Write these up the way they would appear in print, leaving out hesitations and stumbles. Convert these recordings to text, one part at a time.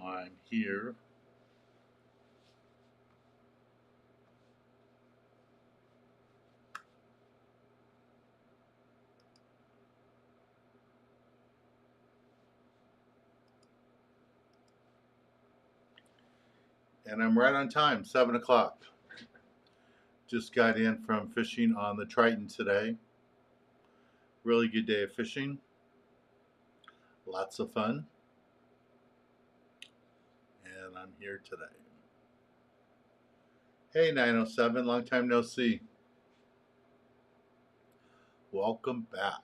I'm here. And I'm right on time, 7 o'clock. Just got in from fishing on the Triton today. Really good day of fishing. Lots of fun. And I'm here today. Hey, 907, long time no see. Welcome back.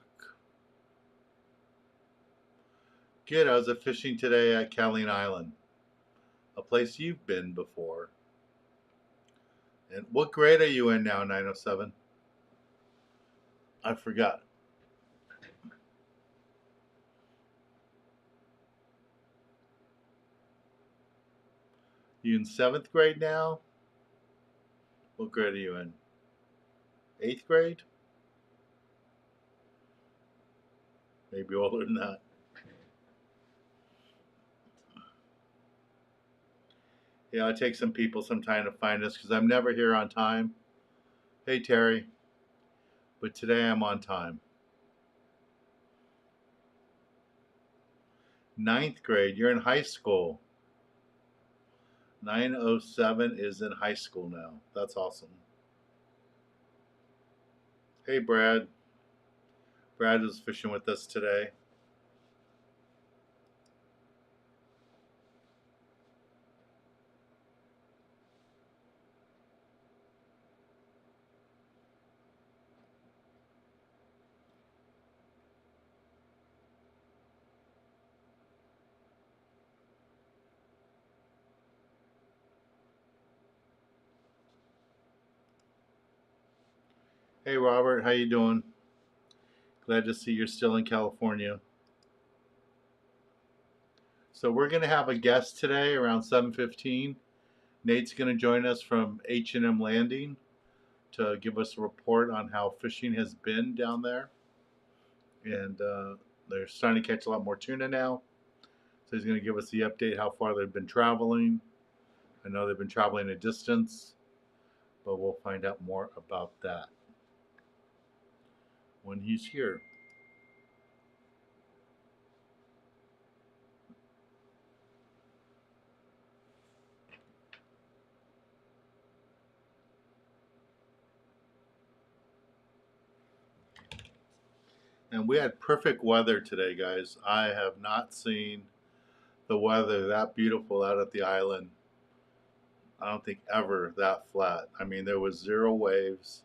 Good, I was fishing today at Caleen Island, a place you've been before. And what grade are you in now, 907? I forgot. You in 7th grade now? What grade are you in? 8th grade? Maybe older than that. Yeah, it takes some people some time to find us because I'm never here on time. Hey, Terry. But today I'm on time. 9th grade, you're in high school. 907 is in high school now. That's awesome. Hey, Brad. Brad was fishing with us today. Hey, Robert, how you doing? Glad to see you're still in California. So we're going to have a guest today around 7:15. Nate's going to join us from H&M Landing to give us a report on how fishing has been down there. And they're starting to catch a lot more tuna now. So he's going to give us the update how far they've been traveling. I know they've been traveling a distance, but we'll find out more about that when he's here. And we had perfect weather today, guys. I have not seen the weather that beautiful out at the island. I don't think ever that flat. I mean, there was zero waves,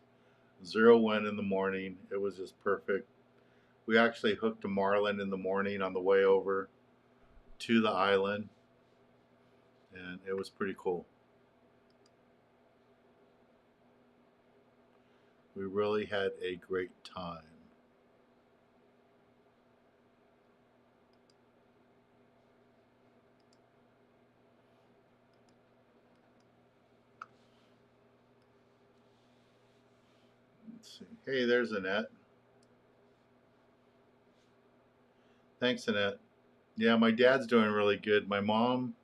zero wind in the morning. It was just perfect. We actually hooked a marlin in the morning on the way over to the island, and it was pretty cool. We really had a great time. Let's see. Hey, there's Annette. Thanks, Annette. Yeah, my dad's doing really good. My mom,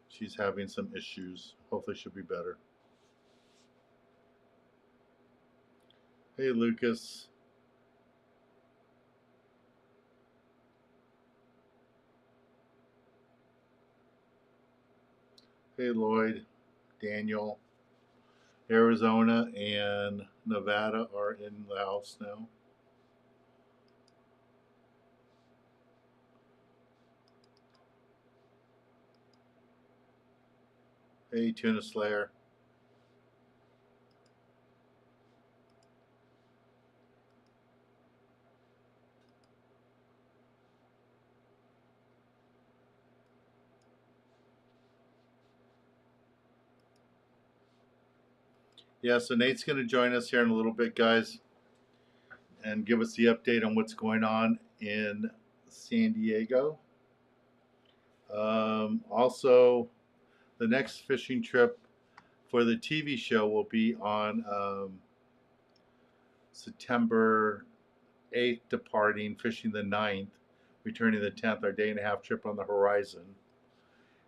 she's having some issues. Hopefully she'll be better. Hey, Lucas. Hey, Lloyd. Daniel. Arizona and Nevada are in the house now. Hey, Tuna Slayer. Yeah, so Nate's going to join us here in a little bit, guys, and give us the update on what's going on in San Diego. Also, the next fishing trip for the TV show will be on September 8th, departing, fishing the 9th, returning the 10th, our day and a half trip on the horizon.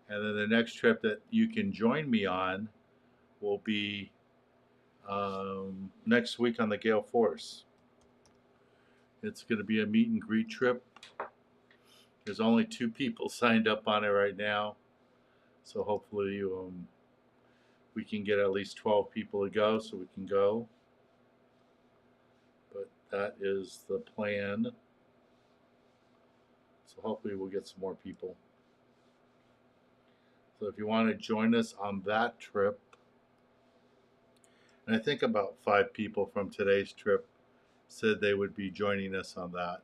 And then the next trip that you can join me on will be next week on the Gale Force. It's going to be a meet and greet trip. There's only 2 people signed up on it right now, so hopefully we can get at least 12 people to go so we can go. But that is the plan. So hopefully we'll get some more people. So if you want to join us on that trip, and I think about 5 people from today's trip said they would be joining us on that.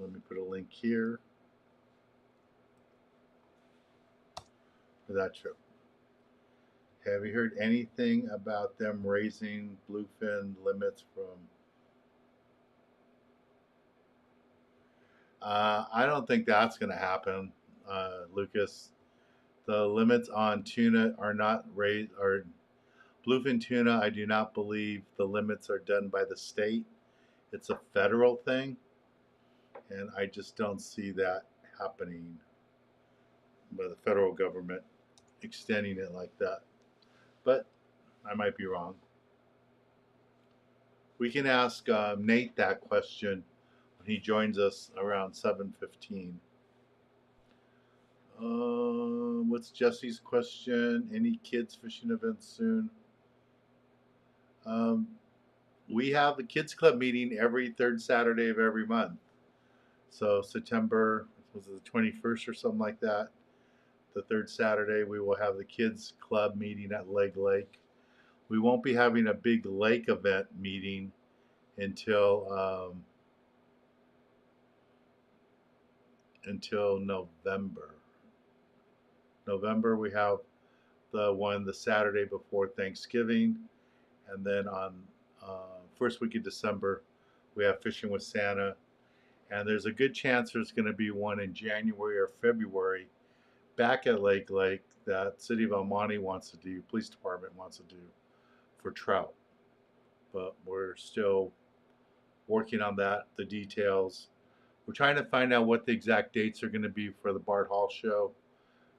Let me put a link here for that trip. Have you heard anything about them raising bluefin limits from? I don't think that's going to happen, Lucas. The limits on tuna are not raised, or bluefin tuna, I do not believe the limits are done by the state. It's a federal thing, and I just don't see that happening by the federal government extending it like that. But I might be wrong. We can ask Nate that question when he joins us around 7:15. What's Jesse's question? Any kids fishing events soon? We have the kids club meeting every 3rd Saturday of every month. So September, was it the 21st or something like that? The 3rd Saturday, we will have the kids club meeting at Leg Lake. We won't be having a big lake event meeting until November. November we have the Saturday before Thanksgiving, and then on first week of December we have Fishing with Santa, and there's a good chance there's going to be one in January or February back at Lake Lake that City of El Monte wants to do, police department wants to do for trout. But we're still working on that, the details. We're trying to find out what the exact dates are going to be for the Bart Hall show.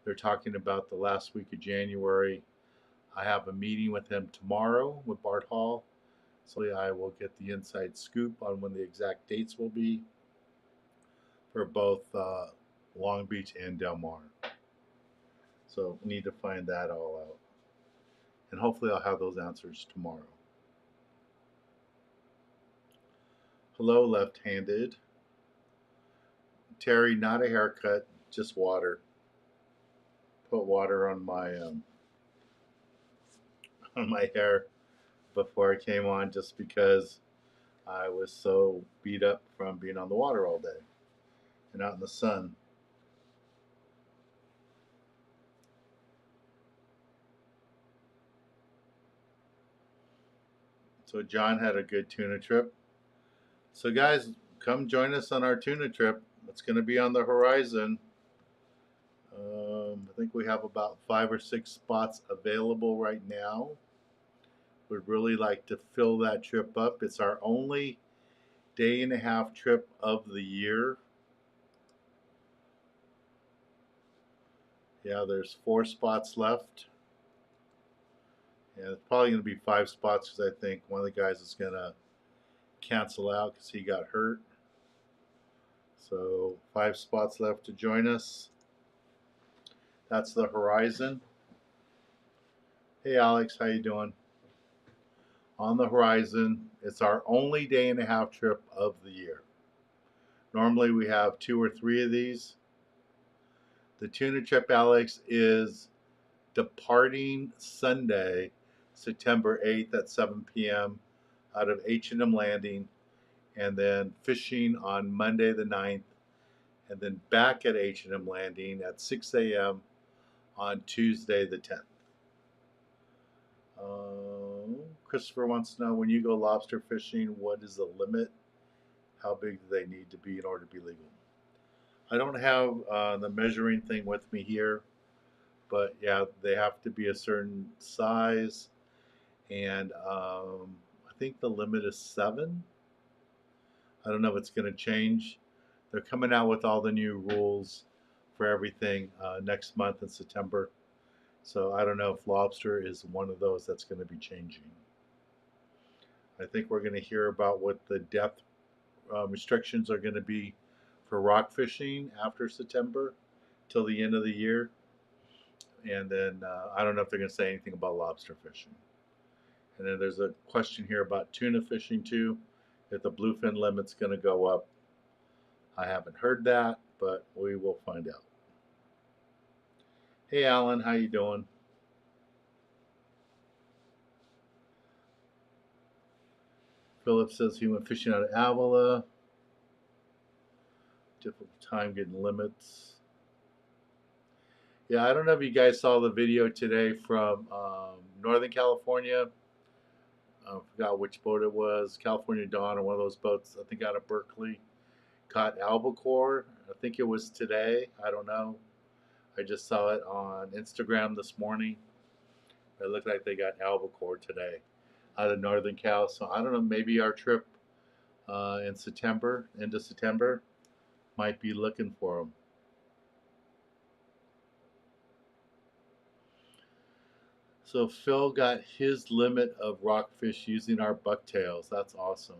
They're talking about the last week of January. I have a meeting with him tomorrow with Bart Hall, so I will get the inside scoop on when the exact dates will be for both Long Beach and Del Mar. So we need to find that all out. And hopefully I'll have those answers tomorrow. Hello, left-handed. Terry, not a haircut, just water. Put water on my hair before I came on, just because I was so beat up from being on the water all day and out in the sun. So John had a good tuna trip. So guys, come join us on our tuna trip. It's going to be on the horizon. I think we have about 5 or 6 spots available right now. Would really like to fill that trip up. It's our only day-and-a-half trip of the year. Yeah, there's 4 spots left. And it's probably going to be 5 spots because I think one of the guys is going to cancel out because he got hurt. So 5 spots left to join us. That's the horizon. Hey Alex, how you doing? On the horizon, it's our only day-and-a-half trip of the year. Normally we have 2 or 3 of these. The tuna trip, Alex, is departing Sunday, September 8th at 7 p.m. out of H&M Landing, and then fishing on Monday the 9th, and then back at H&M Landing at 6 a.m. on Tuesday the 10th. Christopher wants to know, when you go lobster fishing, what is the limit? How big do they need to be in order to be legal? I don't have the measuring thing with me here, but yeah, they have to be a certain size, and I think the limit is 7. I don't know if it's going to change. They're coming out with all the new rules for everything next month in September. So I don't know if lobster is one of those that's going to be changing. I think we're going to hear about what the depth restrictions are going to be for rock fishing after September till the end of the year. And then I don't know if they're going to say anything about lobster fishing. And then there's a question here about tuna fishing too, if the bluefin limit's going to go up. I haven't heard that, but we will find out. Hey Alan, how you doing? Philip says he went fishing out of Avila. Difficult time getting limits. Yeah, I don't know if you guys saw the video today from Northern California. I forgot which boat it was, California Dawn or one of those boats, I think out of Berkeley. Caught albacore. I think it was today. I don't know. I just saw it on Instagram this morning. It looked like they got albacore today out of Northern Cal. So I don't know, maybe our trip in September, into September, might be looking for them. So Phil got his limit of rockfish using our bucktails. That's awesome.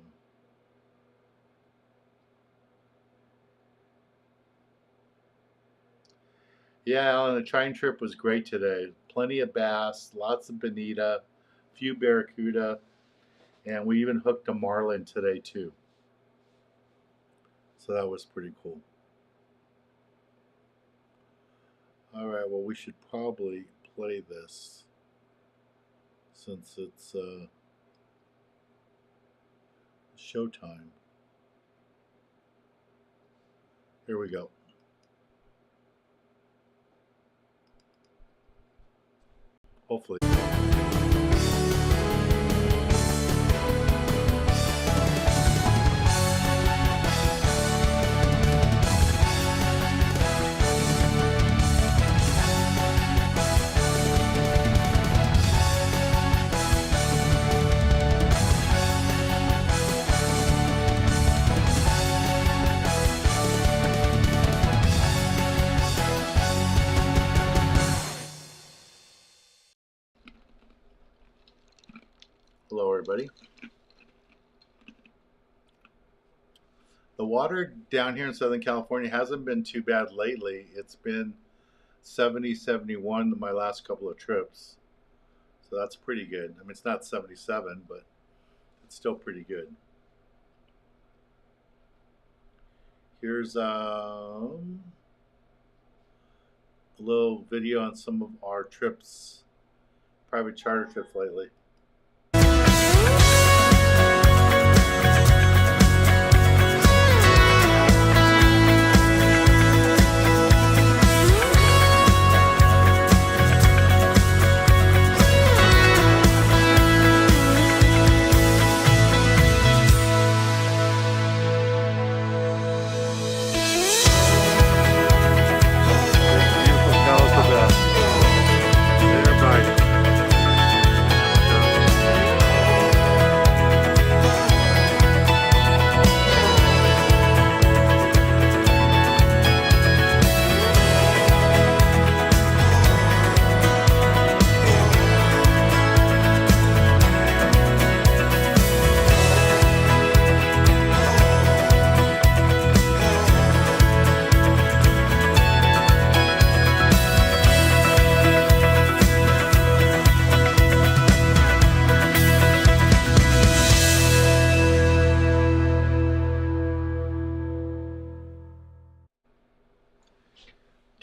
Yeah, Alan, the train trip was great today. Plenty of bass, lots of bonita, few barracuda, and we even hooked a marlin today too. So that was pretty cool. All right, well, we should probably play this since it's showtime. Here we go. Hopefully. Hello, everybody. The water down here in Southern California hasn't been too bad lately. It's been 70, 71 my last couple of trips. So that's pretty good. I mean, it's not 77, but it's still pretty good. Here's a little video on some of our trips, private charter trips lately.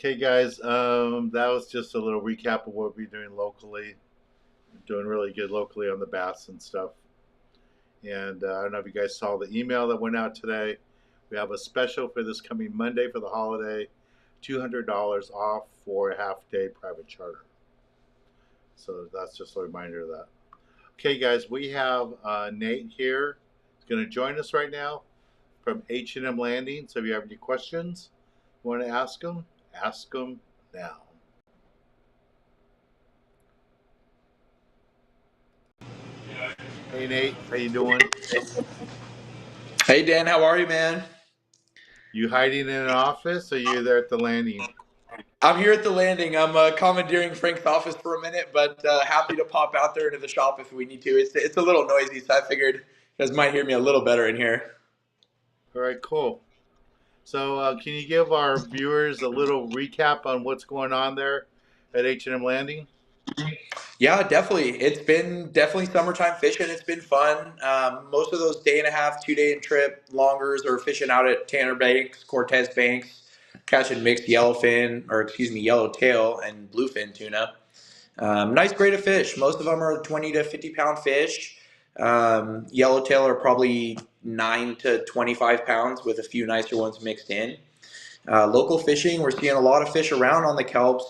Okay, guys, that was just a little recap of what we're doing locally. Doing really good locally on the bass and stuff. And I don't know if you guys saw the email that went out today. We have a special for this coming Monday for the holiday, $200 off for a half-day private charter. So that's just a reminder of that. Okay, guys, we have Nate here. He's going to join us right now from H&M Landing. So if you have any questions you want to ask them now. Hey Nate, how you doing? Hey Dan, how are you, man? You hiding in an office or you there at the landing? I'm here at the landing. I'm commandeering Frank's office for a minute, but happy to pop out there into the shop if we need to. It's a little noisy, so I figured you guys might hear me a little better in here. All right, cool. So, can you give our viewers a little recap on what's going on there at H&M Landing? Yeah, definitely. It's been definitely summertime fishing. It's been fun. Most of those day and a half, 2 day trip longers are fishing out at Tanner Banks, Cortez Banks, catching mixed yellowfin, or excuse me, yellowtail and bluefin tuna. Nice grade of fish. Most of them are 20 to 50 pound fish. Yellowtail are probably 9 to 25 pounds with a few nicer ones mixed in. Local fishing, we're seeing a lot of fish around on the kelps.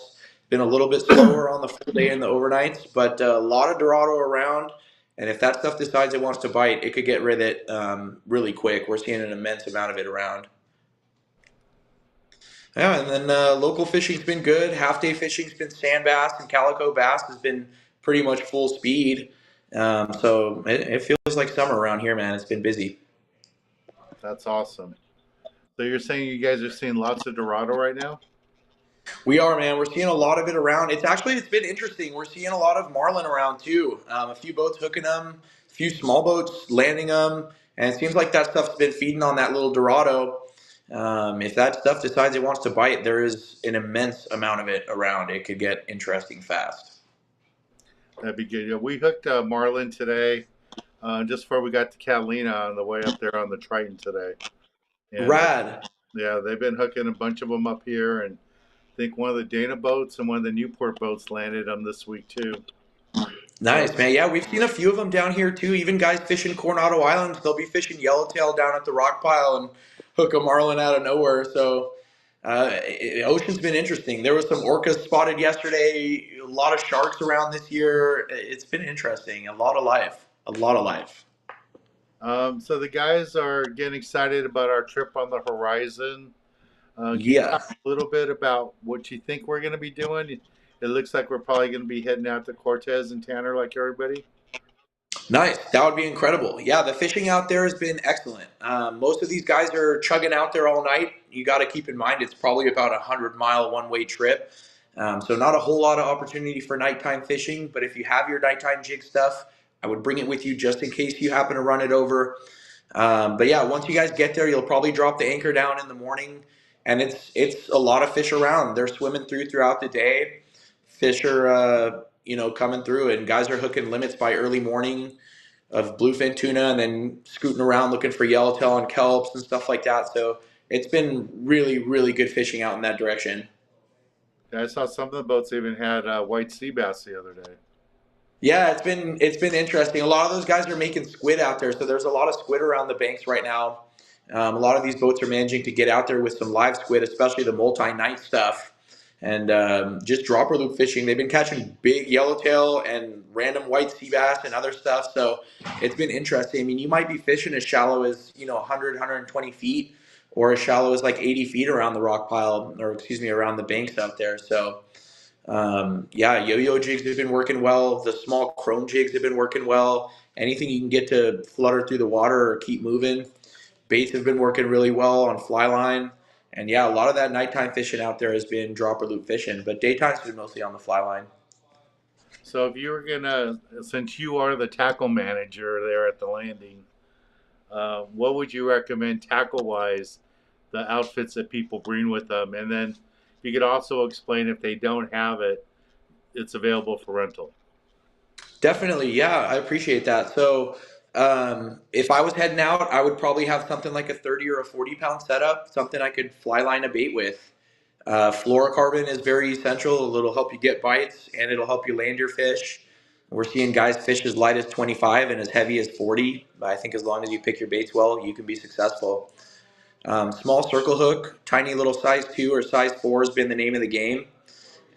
Been a little bit slower on the full day and the overnights, but a lot of Dorado around. And if that stuff decides it wants to bite, it could get rid of it really quick. We're seeing an immense amount of it around. Yeah, and then local fishing's been good. Half day fishing's been sand bass and calico bass has been pretty much full speed. So it feels like summer around here, man. It's been busy. That's awesome. So you're saying you guys are seeing lots of Dorado right now? We are, man. We're seeing a lot of it around. It's been interesting. We're seeing a lot of marlin around too. A few boats hooking them, a few small boats landing them, and it seems like that stuff's been feeding on that little Dorado. If that stuff decides it wants to bite, there is an immense amount of it around. It could get interesting fast. That'd be good. Yeah, we hooked Marlin today, just before we got to Catalina on the way up there on the Triton today. And Rad. yeah, they've been hooking a bunch of them up here, and I think one of the Dana boats and one of the Newport boats landed them this week too. So Nice, man. Yeah, we've seen a few of them down here too. Even guys fishing Coronado Island, they'll be fishing yellowtail down at the rock pile and hook a marlin out of nowhere. So, ocean's been interesting. There was some orcas spotted yesterday. A lot of sharks around this year. It's been interesting. A lot of life. A lot of life. so the guys are getting excited about our trip on the horizon. Can you Yeah. talk a little bit about what you think we're going to be doing? It looks like we're probably going to be heading out to Cortez and Tanner like everybody. Nice. That would be incredible. Yeah, the fishing out there has been excellent. Most of these guys are chugging out there all night. You got to keep in mind it's probably about a 100 mile one-way trip. So not a whole lot of opportunity for nighttime fishing. But if you have your nighttime jig stuff, I would bring it with you just in case you happen to run it over. But yeah, once you guys get there, you'll probably drop the anchor down in the morning, and it's a lot of fish around. They're swimming throughout the day. Fish are coming through, and guys are hooking limits by early morning of bluefin tuna, and then scooting around looking for yellowtail and kelps and stuff like that. So it's been really really good fishing out in that direction. Yeah, I saw some of the boats even had white sea bass the other day. Yeah, it's been interesting. A lot of those guys are making squid out there, so there's a lot of squid around the banks right now. A lot of these boats are managing to get out there with some live squid, especially the multi-night stuff, and just dropper loop fishing. They've been catching big yellowtail and random white sea bass and other stuff. So it's been interesting. I mean, you might be fishing as shallow as 100, 120 feet, or as shallow as like 80 feet around the rock pile, or excuse me, around the banks out there. So. Yeah, yo-yo jigs have been working well. The small chrome jigs have been working well. Anything you can get to flutter through the water or keep moving. Baits have been working really well on fly line. And yeah, a lot of that nighttime fishing out there has been dropper loop fishing, but daytime's been mostly on the fly line. So if you were gonna, since you are the tackle manager there at the landing, what would you recommend tackle wise, the outfits that people bring with them, and then you could also explain if they don't have it, it's available for rental. Definitely, yeah, I appreciate that. So, if I was heading out, I would probably have something like a 30 or a 40 pound setup, something I could fly line a bait with. Fluorocarbon is very essential. It'll help you get bites and it'll help you land your fish. We're seeing guys fish as light as 25 and as heavy as 40. I think as long as you pick your baits well, you can be successful. Small circle hook, tiny little size 2 or size 4 has been the name of the game.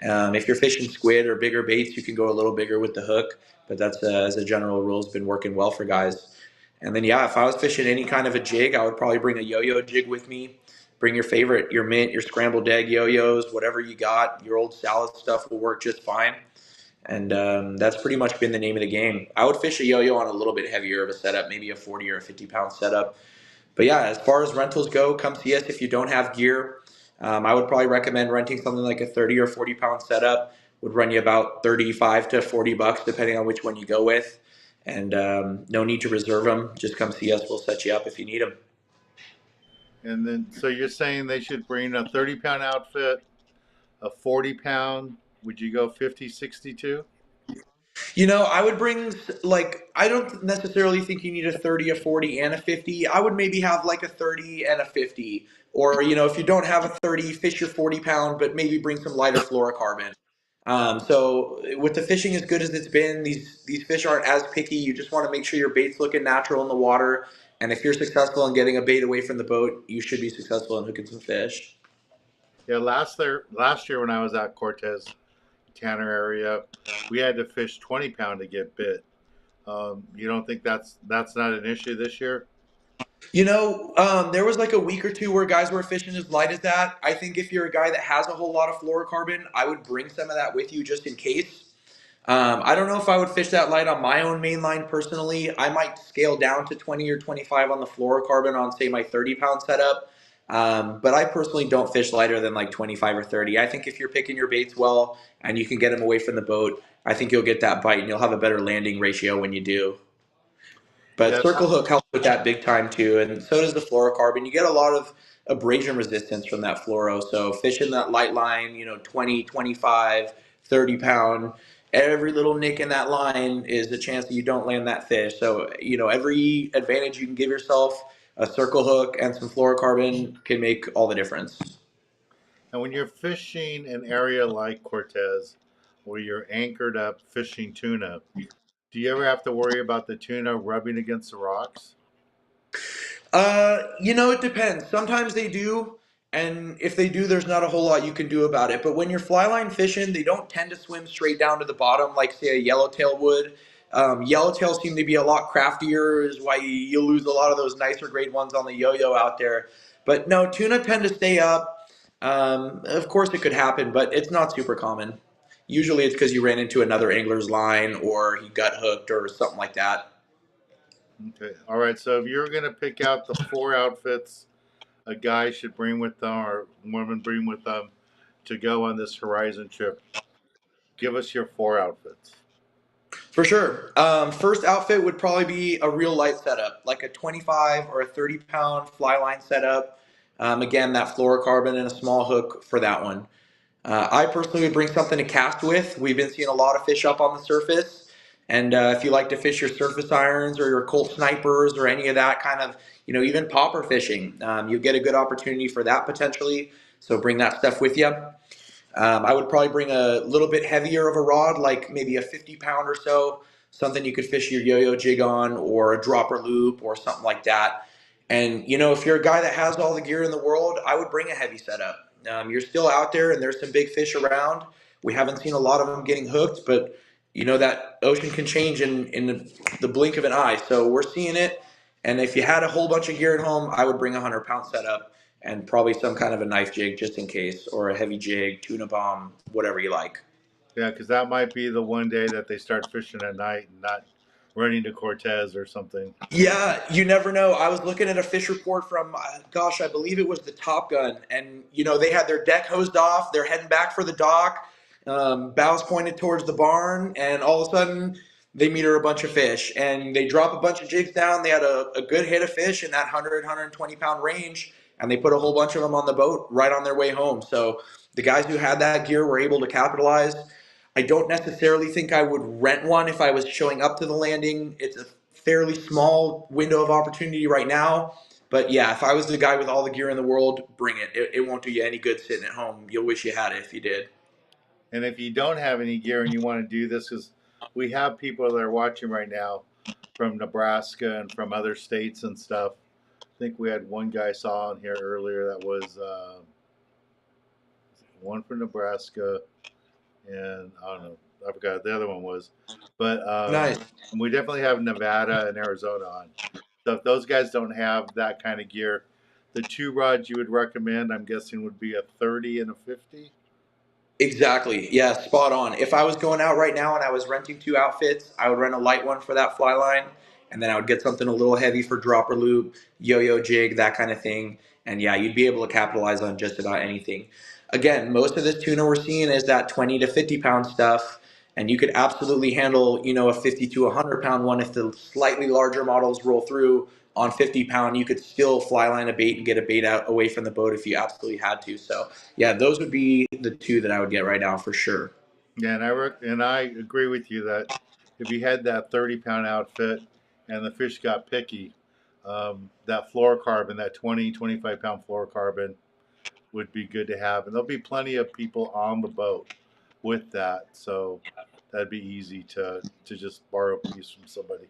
If you're fishing squid or bigger baits, you can go a little bigger with the hook, but that's as a general rule has been working well for guys. And then yeah, if I was fishing any kind of a jig, I would probably bring a yo-yo jig with me. Bring your favorite, your mint, your scrambled egg yo-yos, whatever you got. Your old salad stuff will work just fine. And that's pretty much been the name of the game. I would fish a yo-yo on a little bit heavier of a setup, maybe a 40 or a 50 pound setup. But yeah, as far as rentals go, come see us if you don't have gear. I would probably recommend renting something like a 30 or 40 pound setup. Would run you about 35 to 40 bucks depending on which one you go with. And no need to reserve them. Just come see us. We'll set you up if you need them. And then, so you're saying they should bring a 30-pound outfit, a 40-pound. Would you go 50, 62? I would bring like I don't necessarily think you need a 30, a 40 and a 50. I would maybe have like a 30 and a 50. Or, if you don't have a 30, fish your 40 pound, but maybe bring some lighter fluorocarbon. So with the fishing as good as it's been, these fish aren't as picky. You just want to make sure your bait's looking natural in the water. And if you're successful in getting a bait away from the boat, you should be successful in hooking some fish. Yeah, last year when I was at Cortez Tanner area, we had to fish 20-pound to get bit. You don't think that's not an issue this year? There was like a week or two where guys were fishing as light as that. I think if you're a guy that has a whole lot of fluorocarbon, I would bring some of that with you just in case. I don't know if I would fish that light on my own main line personally. I might scale down to 20 or 25 on the fluorocarbon on, say, my 30-pound setup. But I personally don't fish lighter than like 25 or 30. I think if you're picking your baits well and you can get them away from the boat, I think you'll get that bite and you'll have a better landing ratio when you do. But Yes. circle hook helps with that big time too, and so does the fluorocarbon. You get a lot of abrasion resistance from that fluoro. So fishing that light line, 20, 25, 30 pound, every little nick in that line is a chance that you don't land that fish. So, every advantage you can give yourself, a circle hook and some fluorocarbon can make all the difference. And when you're fishing an area like Cortez, where you're anchored up fishing tuna, do you ever have to worry about the tuna rubbing against the rocks? It depends. Sometimes they do, and if they do, there's not a whole lot you can do about it. But when you're fly line fishing, they don't tend to swim straight down to the bottom like, say, a yellowtail would. Yellowtails seem to be a lot craftier, is why you'll lose a lot of those nicer grade ones on the yo-yo out there. But no, tuna tend to stay up. Of course, it could happen, but it's not super common. Usually, it's because you ran into another angler's line or he gut hooked or something like that. Okay. All right. So if you're going to pick out the four outfits a guy should bring with them or woman bring with them to go on this Horizon trip, give us your four outfits. For sure. First outfit would probably be a real light setup, like a 25 or a 30-pound fly line setup. Again, that fluorocarbon and a small hook for that one. I personally would bring something to cast with. We've been seeing a lot of fish up on the surface. And if you like to fish your surface irons or your Colt snipers or any of that kind of, even popper fishing, you get a good opportunity for that potentially. So bring that stuff with you. I would probably bring a little bit heavier of a rod, like maybe a 50-pound or so, something you could fish your yo-yo jig on, or a dropper loop, or something like that. And if you're a guy that has all the gear in the world, I would bring a heavy setup. You're still out there, and there's some big fish around. We haven't seen a lot of them getting hooked, but that ocean can change in the blink of an eye. So we're seeing it. And if you had a whole bunch of gear at home, I would bring a 100-pound setup and probably some kind of a knife jig just in case, or a heavy jig, tuna bomb, whatever you like. Yeah, because that might be the one day that they start fishing at night and not running to Cortez or something. Yeah, you never know. I was looking at a fish report from, gosh, I believe it was the Top Gun, and they had their deck hosed off. They're heading back for the dock, bows pointed towards the barn, and all of a sudden they meter a bunch of fish, and they drop a bunch of jigs down. They had a good hit of fish in that 120 pound range, and they put a whole bunch of them on the boat right on their way home. So the guys who had that gear were able to capitalize. I don't necessarily think I would rent one if I was showing up to the landing. It's a fairly small window of opportunity right now. But yeah, if I was the guy with all the gear in the world, bring it. It won't do you any good sitting at home. You'll wish you had it if you did. And if you don't have any gear and you want to do this, because we have people that are watching right now from Nebraska and from other states and stuff. I think we had one guy saw on here earlier that was one from Nebraska, and I don't know, I forgot the other one was, but Nice. we definitely have Nevada and Arizona on. So if those guys don't have that kind of gear, the two rods you would recommend, I'm guessing, would be a 30 and a 50. Exactly. Yeah, spot on. If I was going out right now and I was renting two outfits, I would rent a light one for that fly line, and then I would get something a little heavy for dropper loop, yo-yo jig, that kind of thing. And yeah, you'd be able to capitalize on just about anything. Again, most of this tuna we're seeing is that 20 to 50 pound stuff. And you could absolutely handle, a 50 to 100 pound one. If the slightly larger models roll through on 50 pound, you could still fly line a bait and get a bait out away from the boat if you absolutely had to. So yeah, those would be the two that I would get right now for sure. Yeah, and I agree with you that if you had that 30-pound outfit and the fish got picky, that fluorocarbon, that 25 pound fluorocarbon would be good to have. And there'll be plenty of people on the boat with that. So that'd be easy to just borrow a piece from somebody.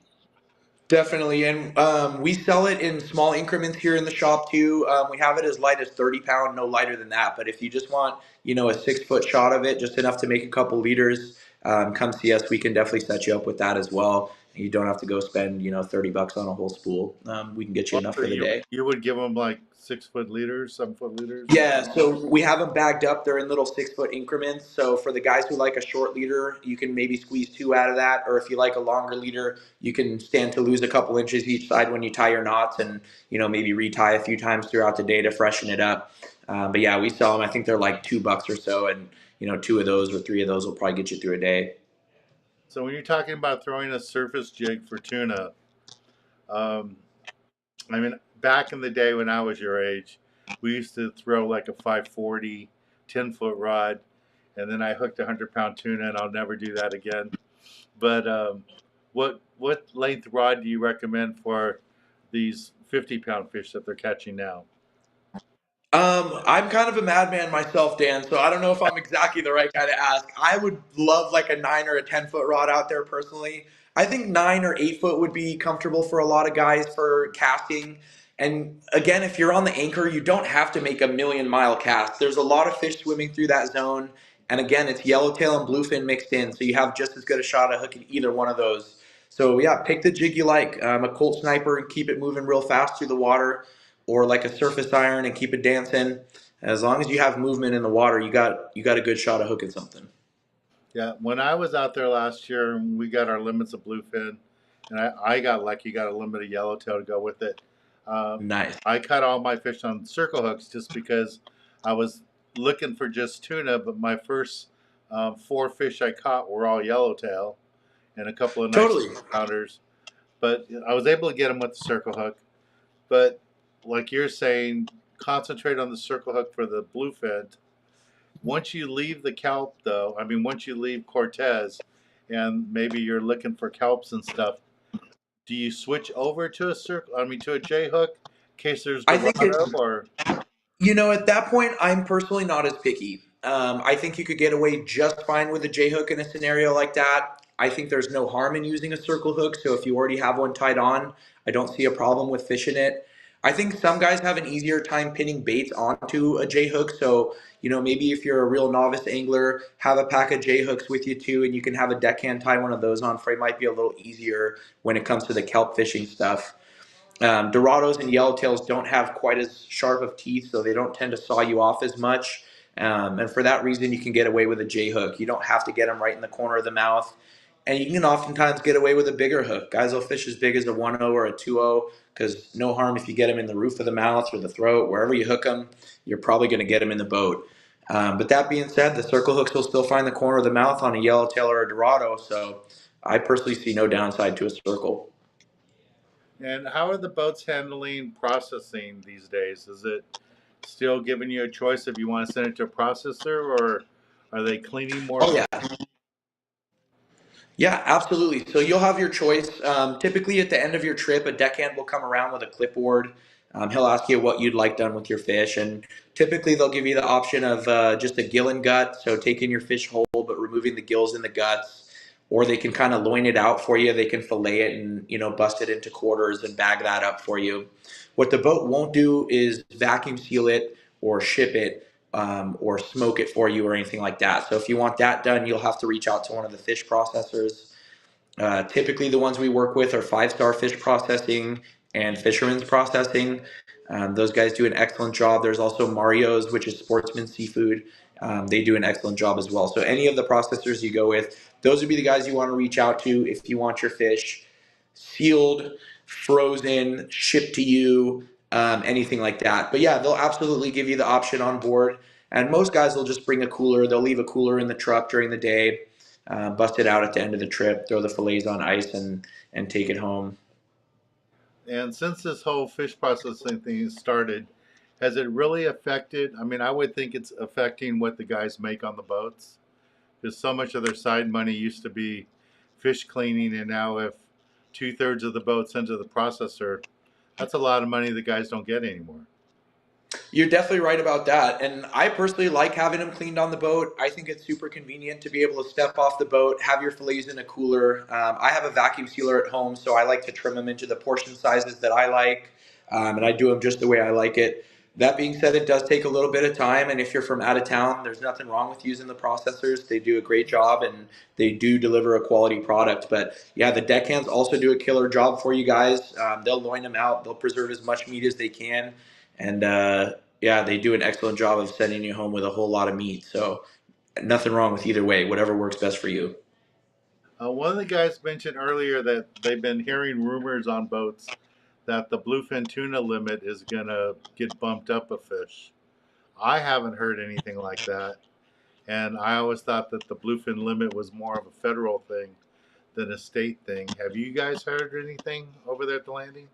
Definitely, and we sell it in small increments here in the shop too. We have it as light as 30 pound, no lighter than that. But if you just want, a 6 foot shot of it, just enough to make a couple liters, come see us. We can definitely set you up with that as well. You don't have to go spend, $30 on a whole spool. We can get you enough Also, for the day. you would give them like 6 foot liters, 7 foot liters. Yeah, so we have them bagged up. They're in little 6 foot increments. So for the guys who like a short leader, you can maybe squeeze two out of that. Or if you like a longer leader, you can stand to lose a couple inches each side when you tie your knots and, maybe retie a few times throughout the day to freshen it up. But yeah, we sell them. I think they're like $2 or so. And, two of those or three of those will probably get you through a day. So when you're talking about throwing a surface jig for tuna, um, I mean, back in the day when I was your age, we used to throw like a 540 10-foot rod, and then I hooked a 100-pound tuna, and I'll never do that again. But what length rod do you recommend for these 50-pound fish that they're catching now? I'm kind of a madman myself, Dan, so I don't know if I'm exactly the right guy to ask. I would love like a 9 or a 10 foot rod out there personally. I think 9 or 8 foot would be comfortable for a lot of guys for casting. And again, if you're on the anchor, you don't have to make a 1,000,000 mile cast. There's a lot of fish swimming through that zone. And again, it's yellowtail and bluefin mixed in, so you have just as good a shot at hooking either one of those. So yeah, pick the jig you like. A Colt Sniper and keep it moving real fast through the water, or like a surface iron and keep it dancing. As long as you have movement in the water, you got a good shot of hooking something. Yeah, when I was out there last year, we got our limits of bluefin, and I got lucky, got a limit of yellowtail to go with it. Um, Nice. I caught all my fish on circle hooks just because I was looking for just tuna, but my first four fish I caught were all yellowtail and a couple of nice Totally. pounders. But I was able to get them with the circle hook. But like you're saying, concentrate on the circle hook for the bluefin. Once you leave the kelp, though, I mean, once you leave Cortez, and maybe you're looking for kelps and stuff, do you switch over to a circle? I mean, to a J hook in case there's I think it Dorado or At that point, I'm personally not as picky. I think you could get away just fine with a J hook in a scenario like that. I think there's no harm in using a circle hook. So if you already have one tied on, I don't see a problem with fishing it. I think some guys have an easier time pinning baits onto a J hook. So, maybe if you're a real novice angler, have a pack of J hooks with you too, and you can have a deckhand tie one of those on for it. Might be a little easier when it comes to the kelp fishing stuff. Dorados and yellowtails don't have quite as sharp of teeth, so they don't tend to saw you off as much. And for that reason, you can get away with a J hook. You don't have to get them right in the corner of the mouth. And you can oftentimes get away with a bigger hook. Guys will fish as big as a 1.0 or a 2.0 because no harm if you get them in the roof of the mouth or the throat. Wherever you hook them, you're probably going to get them in the boat. But that being said, the circle hooks will still find the corner of the mouth on a yellowtail or a Dorado. So I personally see no downside to a circle. and how are the boats handling processing these days? Is it still giving you a choice if you want to send it to a processor, or are they cleaning more? Oh, yeah. Yeah, absolutely. So you'll have your choice. Typically, at the end of your trip, a deckhand will come around with a clipboard. He'll ask you what you'd like done with your fish, and typically they'll give you the option of just a gill and gut, so taking your fish whole but removing the gills and the guts, or they can kind of loin it out for you. They can fillet it and bust it into quarters and bag that up for you. What the boat won't do is vacuum seal it or ship it, or smoke it for you or anything like that. So if you want that done, you'll have to reach out to one of the fish processors. Typically, the ones we work with are Five Star Fish Processing and Fisherman's Processing. Those guys do an excellent job. There's also Mario's, which is Sportsman Seafood. They do an excellent job as well. So any of the processors you go with, those would be the guys you want to reach out to if you want your fish sealed, frozen, shipped to you, anything like that. But yeah, they'll absolutely give you the option on board. And most guys will just bring a cooler. They'll leave a cooler in the truck during the day, bust it out at the end of the trip, throw the fillets on ice, and take it home. And since this whole fish processing thing started, has it really affected? I mean, I would think it's affecting what the guys make on the boats because so much of their side money used to be fish cleaning, and now if 2/3 of the boat's into the processor, that's a lot of money the guys don't get anymore. You're definitely right about that. And I personally like having them cleaned on the boat. I think it's super convenient to be able to step off the boat, have your fillets in a cooler. I have a vacuum sealer at home, so I like to trim them into the portion sizes that I like. And I do them just the way I like it. That being said, it does take a little bit of time. And if you're from out of town, there's nothing wrong with using the processors. They do a great job and they do deliver a quality product. But yeah, the deckhands also do a killer job for you guys. They'll loin them out, they'll preserve as much meat as they can. And yeah, they do an excellent job of sending you home with a whole lot of meat. So nothing wrong with either way, whatever works best for you. One of the guys mentioned earlier that they've been hearing rumors on boats that the bluefin tuna limit is going to get bumped up a fish. I haven't heard anything like that. And I always thought that the bluefin limit was more of a federal thing than a state thing. Have you guys heard anything over there at the landing?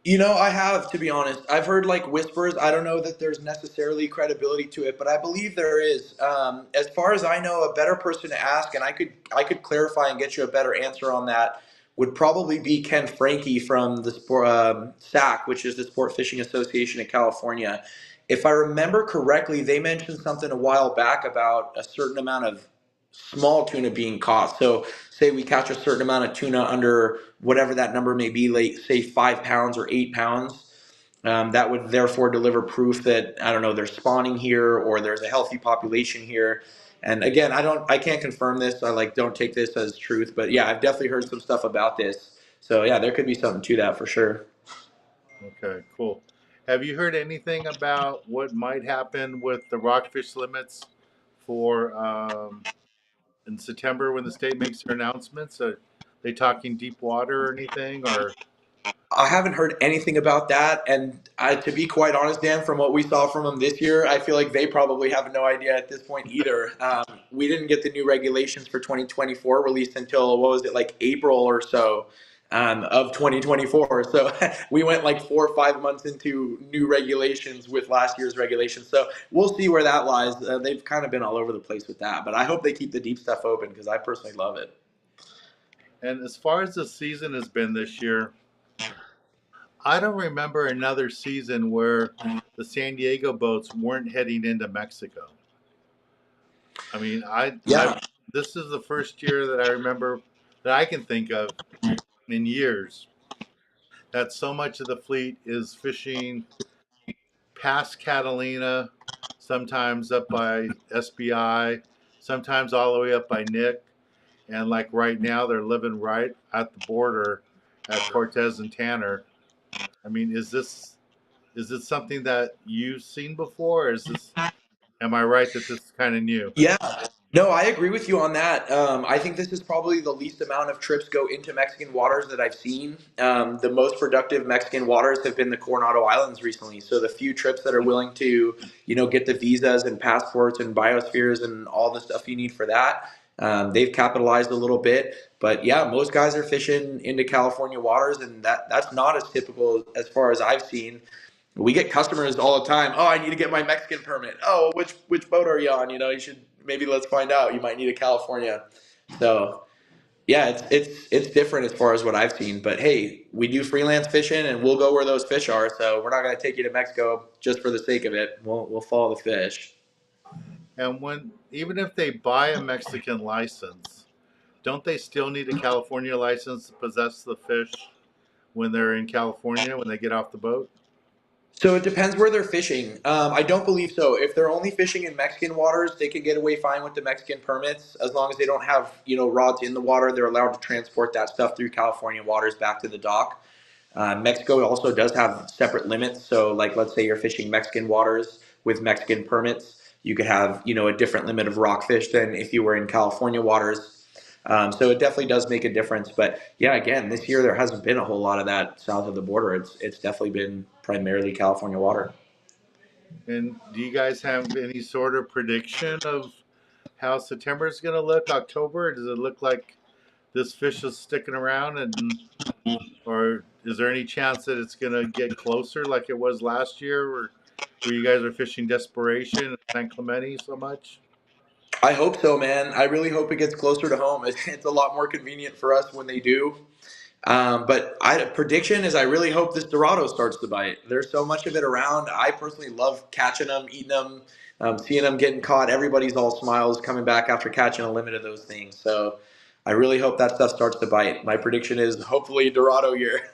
You know, I have, to be honest. I've heard like whispers. I don't know that there's necessarily credibility to it, but I believe there is. As far as I know, a better person to ask, and I could clarify and get you a better answer on that, would probably be Ken Frankie from the SAC, which is the Sport Fishing Association in California. If I remember correctly, they mentioned something a while back about a certain amount of small tuna being caught. So say we catch a certain amount of tuna under whatever that number may be, like say 5 pounds or 8 pounds. That would therefore deliver proof that I don't know they're spawning here or there's a healthy population here. And again, I can't confirm this. I like don't take this as truth, but yeah, I've definitely heard some stuff about this. So yeah, there could be something to that for sure. Okay, cool. Have you heard anything about what might happen with the rockfish limits for in September when the state makes their announcements? Are they talking deep water or anything? Or I haven't heard anything about that, and to be quite honest, Dan, from what we saw from them this year, I feel like they probably have no idea at this point either. We didn't get the new regulations for 2024 released until what was it, like April or so of 2024. So we went like 4 or 5 months into new regulations with last year's regulations. So we'll see where that lies. They've kind of been all over the place with that, but I hope they keep the deep stuff open because I personally love it. and as far as the season has been this year, I don't remember another season where the San Diego boats weren't heading into Mexico. I mean, I Yeah. this is the first year that I remember that I can think of in years that so much of the fleet is fishing past Catalina, sometimes up by SBI, sometimes all the way up by Nick, and like right now they're living right at the border at Cortez and Tanner. I mean, is this something that you've seen before? Or is this am I right that this is kind of new? Yeah. No, I agree with you on that. I think this is probably the least amount of trips go into Mexican waters that I've seen. The most productive Mexican waters have been the Coronado Islands recently. So the few trips that are willing to, get the visas and passports and biospheres and all the stuff you need for that, they've capitalized a little bit. But yeah, most guys are fishing into California waters, and that's not as typical as far as I've seen. We get customers all the time. Oh, I need to get my Mexican permit. Oh, which boat are you on? You should maybe let's find out. You might need a California. So yeah, it's different as far as what I've seen. But hey, we do freelance fishing, and we'll go where those fish are. So we're not going to take you to Mexico just for the sake of it. We'll follow the fish. And when even if they buy a Mexican license, don't they still need a California license to possess the fish when they're in California when they get off the boat? So it depends where they're fishing. I don't believe so. If they're only fishing in Mexican waters, they can get away fine with the Mexican permits as long as they don't have rods in the water. They're allowed to transport that stuff through California waters back to the dock. Mexico also does have separate limits. So, like, let's say you're fishing Mexican waters with Mexican permits, you could have a different limit of rockfish than if you were in California waters. So it definitely does make a difference. But yeah, again, this year there hasn't been a whole lot of that south of the border. It's definitely been primarily California water. And do you guys have any sort of prediction of how September is going to look? October? Does it look like this fish is sticking around, and or is there any chance that it's going to get closer like it was last year, where you guys are fishing desperation and San Clemente so much? I hope so, man. I really hope it gets closer to home. It's a lot more convenient for us when they do. But prediction is I really hope this Dorado starts to bite. There's so much of it around. I personally love catching them, eating them, seeing them getting caught. Everybody's all smiles coming back after catching a limit of those things. So I really hope that stuff starts to bite. My prediction is hopefully Dorado year.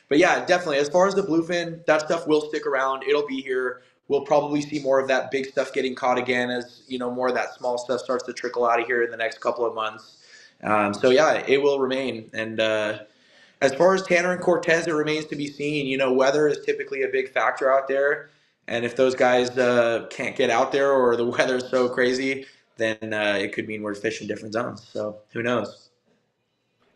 But yeah, definitely. As far as the bluefin, that stuff will stick around. It'll be here. We'll probably see more of that big stuff getting caught again as more of that small stuff starts to trickle out of here in the next couple of months. So yeah, it will remain. And as far as Tanner and Cortez, it remains to be seen. Weather is typically a big factor out there, and if those guys can't get out there or the weather's so crazy, then it could mean we're fishing different zones. So who knows?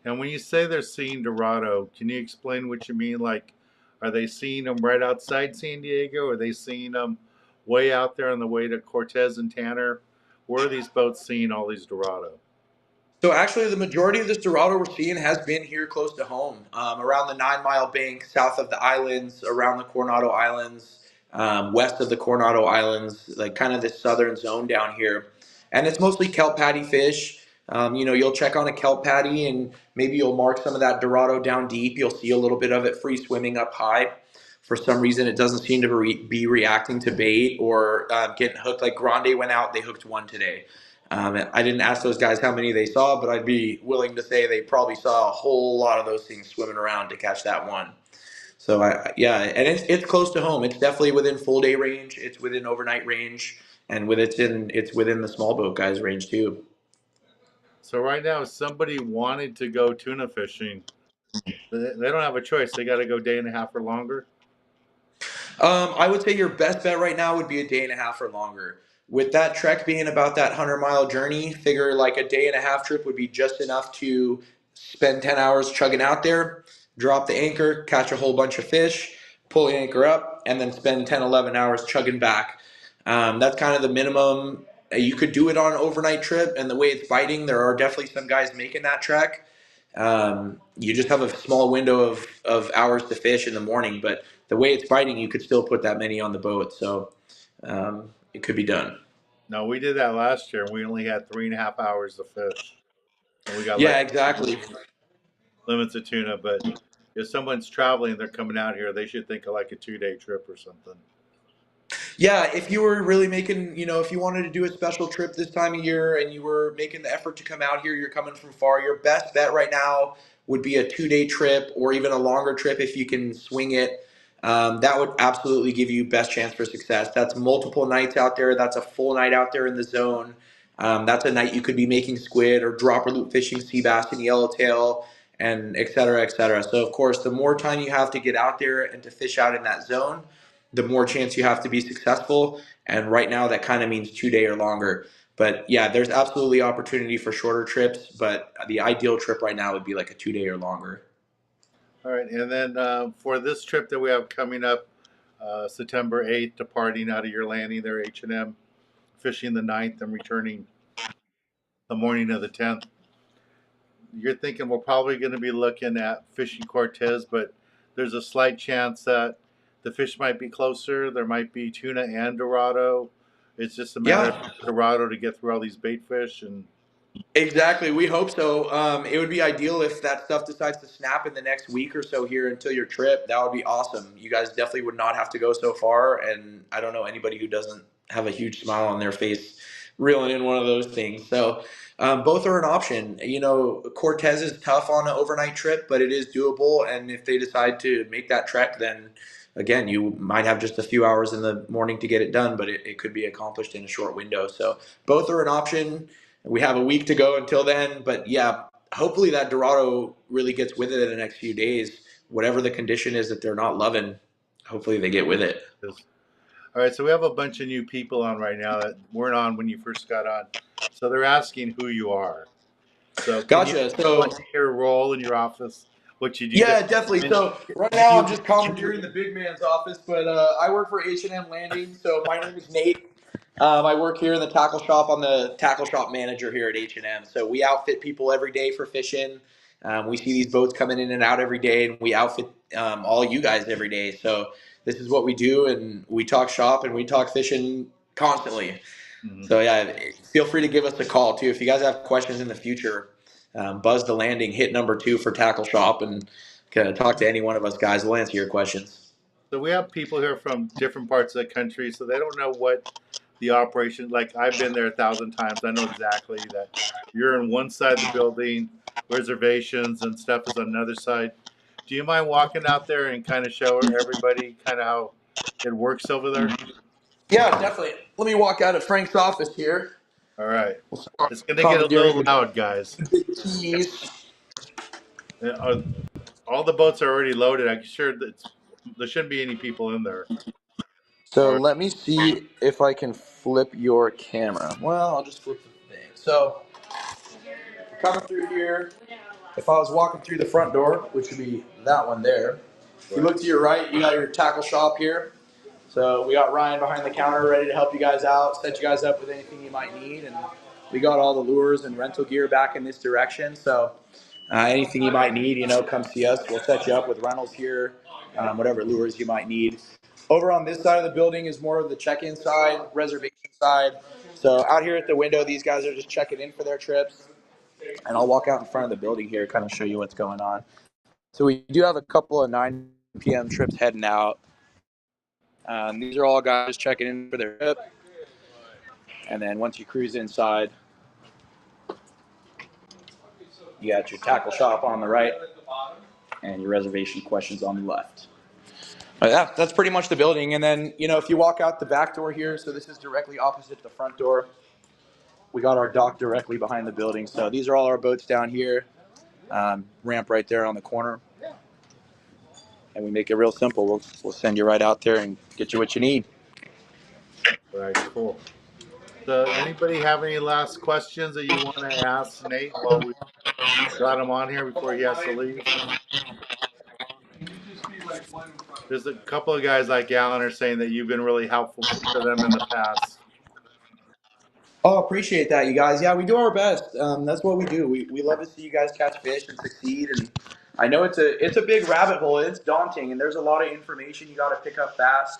And when you say they're seeing Dorado, can you explain what you mean? Like, are they seeing them right outside San Diego? Are they seeing them way out there on the way to Cortez and Tanner? Where are these boats seeing all these Dorado? So actually, the majority of this Dorado we're seeing has been here close to home, around the 9 Mile Bank, south of the islands, around the Coronado Islands, west of the Coronado Islands, like kind of this southern zone down here. And it's mostly kelp patty fish. You'll check on a kelp patty and maybe you'll mark some of that Dorado down deep. You'll see a little bit of it free swimming up high. For some reason, it doesn't seem to be reacting to bait or getting hooked. Like Grande went out, they hooked one today. I didn't ask those guys how many they saw, but I'd be willing to say they probably saw a whole lot of those things swimming around to catch that one. So yeah, and it's close to home. It's definitely within full day range. It's within overnight range, and it's within the small boat guys range too. So right now, if somebody wanted to go tuna fishing, they don't have a choice. They got to go day and a half or longer. I would say your best bet right now would be a day and a half or longer. With that trek being about that 100-mile journey, figure like a day and a half trip would be just enough to spend 10 hours chugging out there, drop the anchor, catch a whole bunch of fish, pull the anchor up, and then spend 10, 11 hours chugging back. That's kind of the minimum. You could do it on an overnight trip, and the way it's biting, there are definitely some guys making that trek. You just have a small window of hours to fish in the morning, but the way it's biting, you could still put that many on the boat. So it could be done. No, we did that last year, and we only had 3.5 hours to fish, and we got like Yeah, exactly. limits of tuna. But if someone's traveling, they're coming out here, they should think of like a 2 day trip or something. Yeah, if you were really making, if you wanted to do a special trip this time of year and you were making the effort to come out here, you're coming from far, your best bet right now would be a 2 day trip or even a longer trip if you can swing it. That would absolutely give you best chance for success. That's multiple nights out there. That's a full night out there in the zone. That's a night you could be making squid or dropper loop fishing sea bass and yellowtail and et cetera, et cetera. So, of course, the more time you have to get out there and to fish out in that zone, the more chance you have to be successful. And right now, that kind of means 2 day or longer. But yeah, there's absolutely opportunity for shorter trips, but the ideal trip right now would be like a 2 day or longer. All right, and then for this trip that we have coming up, September 8th, departing out of your landing there, H&M, fishing the 9th and returning the morning of the 10th. You're thinking we're probably going to be looking at fishing Cortez, but there's a slight chance that the fish might be closer. There might be tuna and Dorado. It's just a matter of Yeah, Dorado to get through all these bait fish. And exactly. We hope so. It would be ideal if that stuff decides to snap in the next week or so here until your trip. That would be awesome. You guys definitely would not have to go so far. And I don't know anybody who doesn't have a huge smile on their face reeling in one of those things. So both are an option. Cortez is tough on an overnight trip, but it is doable. And if they decide to make that trek, then again, you might have just a few hours in the morning to get it done, but it could be accomplished in a short window. So both are an option. We have a week to go until then, but yeah, hopefully that Dorado really gets with it in the next few days. Whatever the condition is that they're not loving, hopefully they get with it. all right, so we have a bunch of new people on right now that weren't on when you first got on. So they're asking who you are. So can you Gotcha. explain So your role in your office, what you do there? yeah, definitely. And So right now I'm you, just commandeering the big man's office, but I work for H&M Landing. So my name is Nate. I work here in the tackle shop. I'm the tackle shop manager here at H&M. So we outfit people every day for fishing. We see these boats coming in and out every day, and we outfit all you guys every day. So this is what we do, and we talk shop and we talk fishing constantly. Mhm. So yeah, feel free to give us a call too if you guys have questions in the future. Buzz the landing, hit number 2 for tackle shop, and talk to any one of us guys. We'll answer your questions. So we have people here from different parts of the country, so they don't know what the operation. Like I've been there 1,000 times. I know exactly that you're on one side of the building, reservations and stuff is on another side. Do you mind walking out there and kind of show everybody kind of how it works over there? Yeah, definitely. Let me walk out of Frank's office here. All right. We'll start It's going to get a commandeering little the loud, guys. big keys. Uh, All the boats are already loaded. I'm sure that there shouldn't be any people in there. All So right. let me see if I can flip your camera. Well, I'll just flip the thing. So coming through here, if I was walking through the front door, which would be that one there, if you Right. look to your right, you got your tackle shop here. So we got Ryan behind the counter ready to help you guys out, set you guys up with anything you might need. And we got all the lures and rental gear back in this direction. So anything you might need, come see us. We'll set you up with rentals here, whatever lures you might need. Over on this side of the building is more of the check-in side, reservation side. So out here at the window, these guys are just checking in for their trips. And I'll walk out in front of the building here, kind of show you what's going on. So we do have a couple of 9 p.m. trips heading out. These are all guys checking in for their trip. And then once you cruise inside, you got your tackle shop on the right and your reservation questions on the left. But yeah, that's pretty much the building. And then, if you walk out the back door here, so this is directly opposite the front door. We got our dock directly behind the building. So these are all our boats down here. Ramp right there on the corner. And we make it real simple. We'll send you right out there and get you what you need. Right. Cool. So anybody have any last questions that you want to ask Nate while we got him on here before he has to leave? There's a couple of guys like Alan are saying that you've been really helpful to them in the past. Oh, appreciate that, you guys. Yeah, we do our best. That's what we do. We love to see you guys catch fish and succeed. And I know it's a big rabbit hole. It's daunting, and there's a lot of information you got to pick up fast,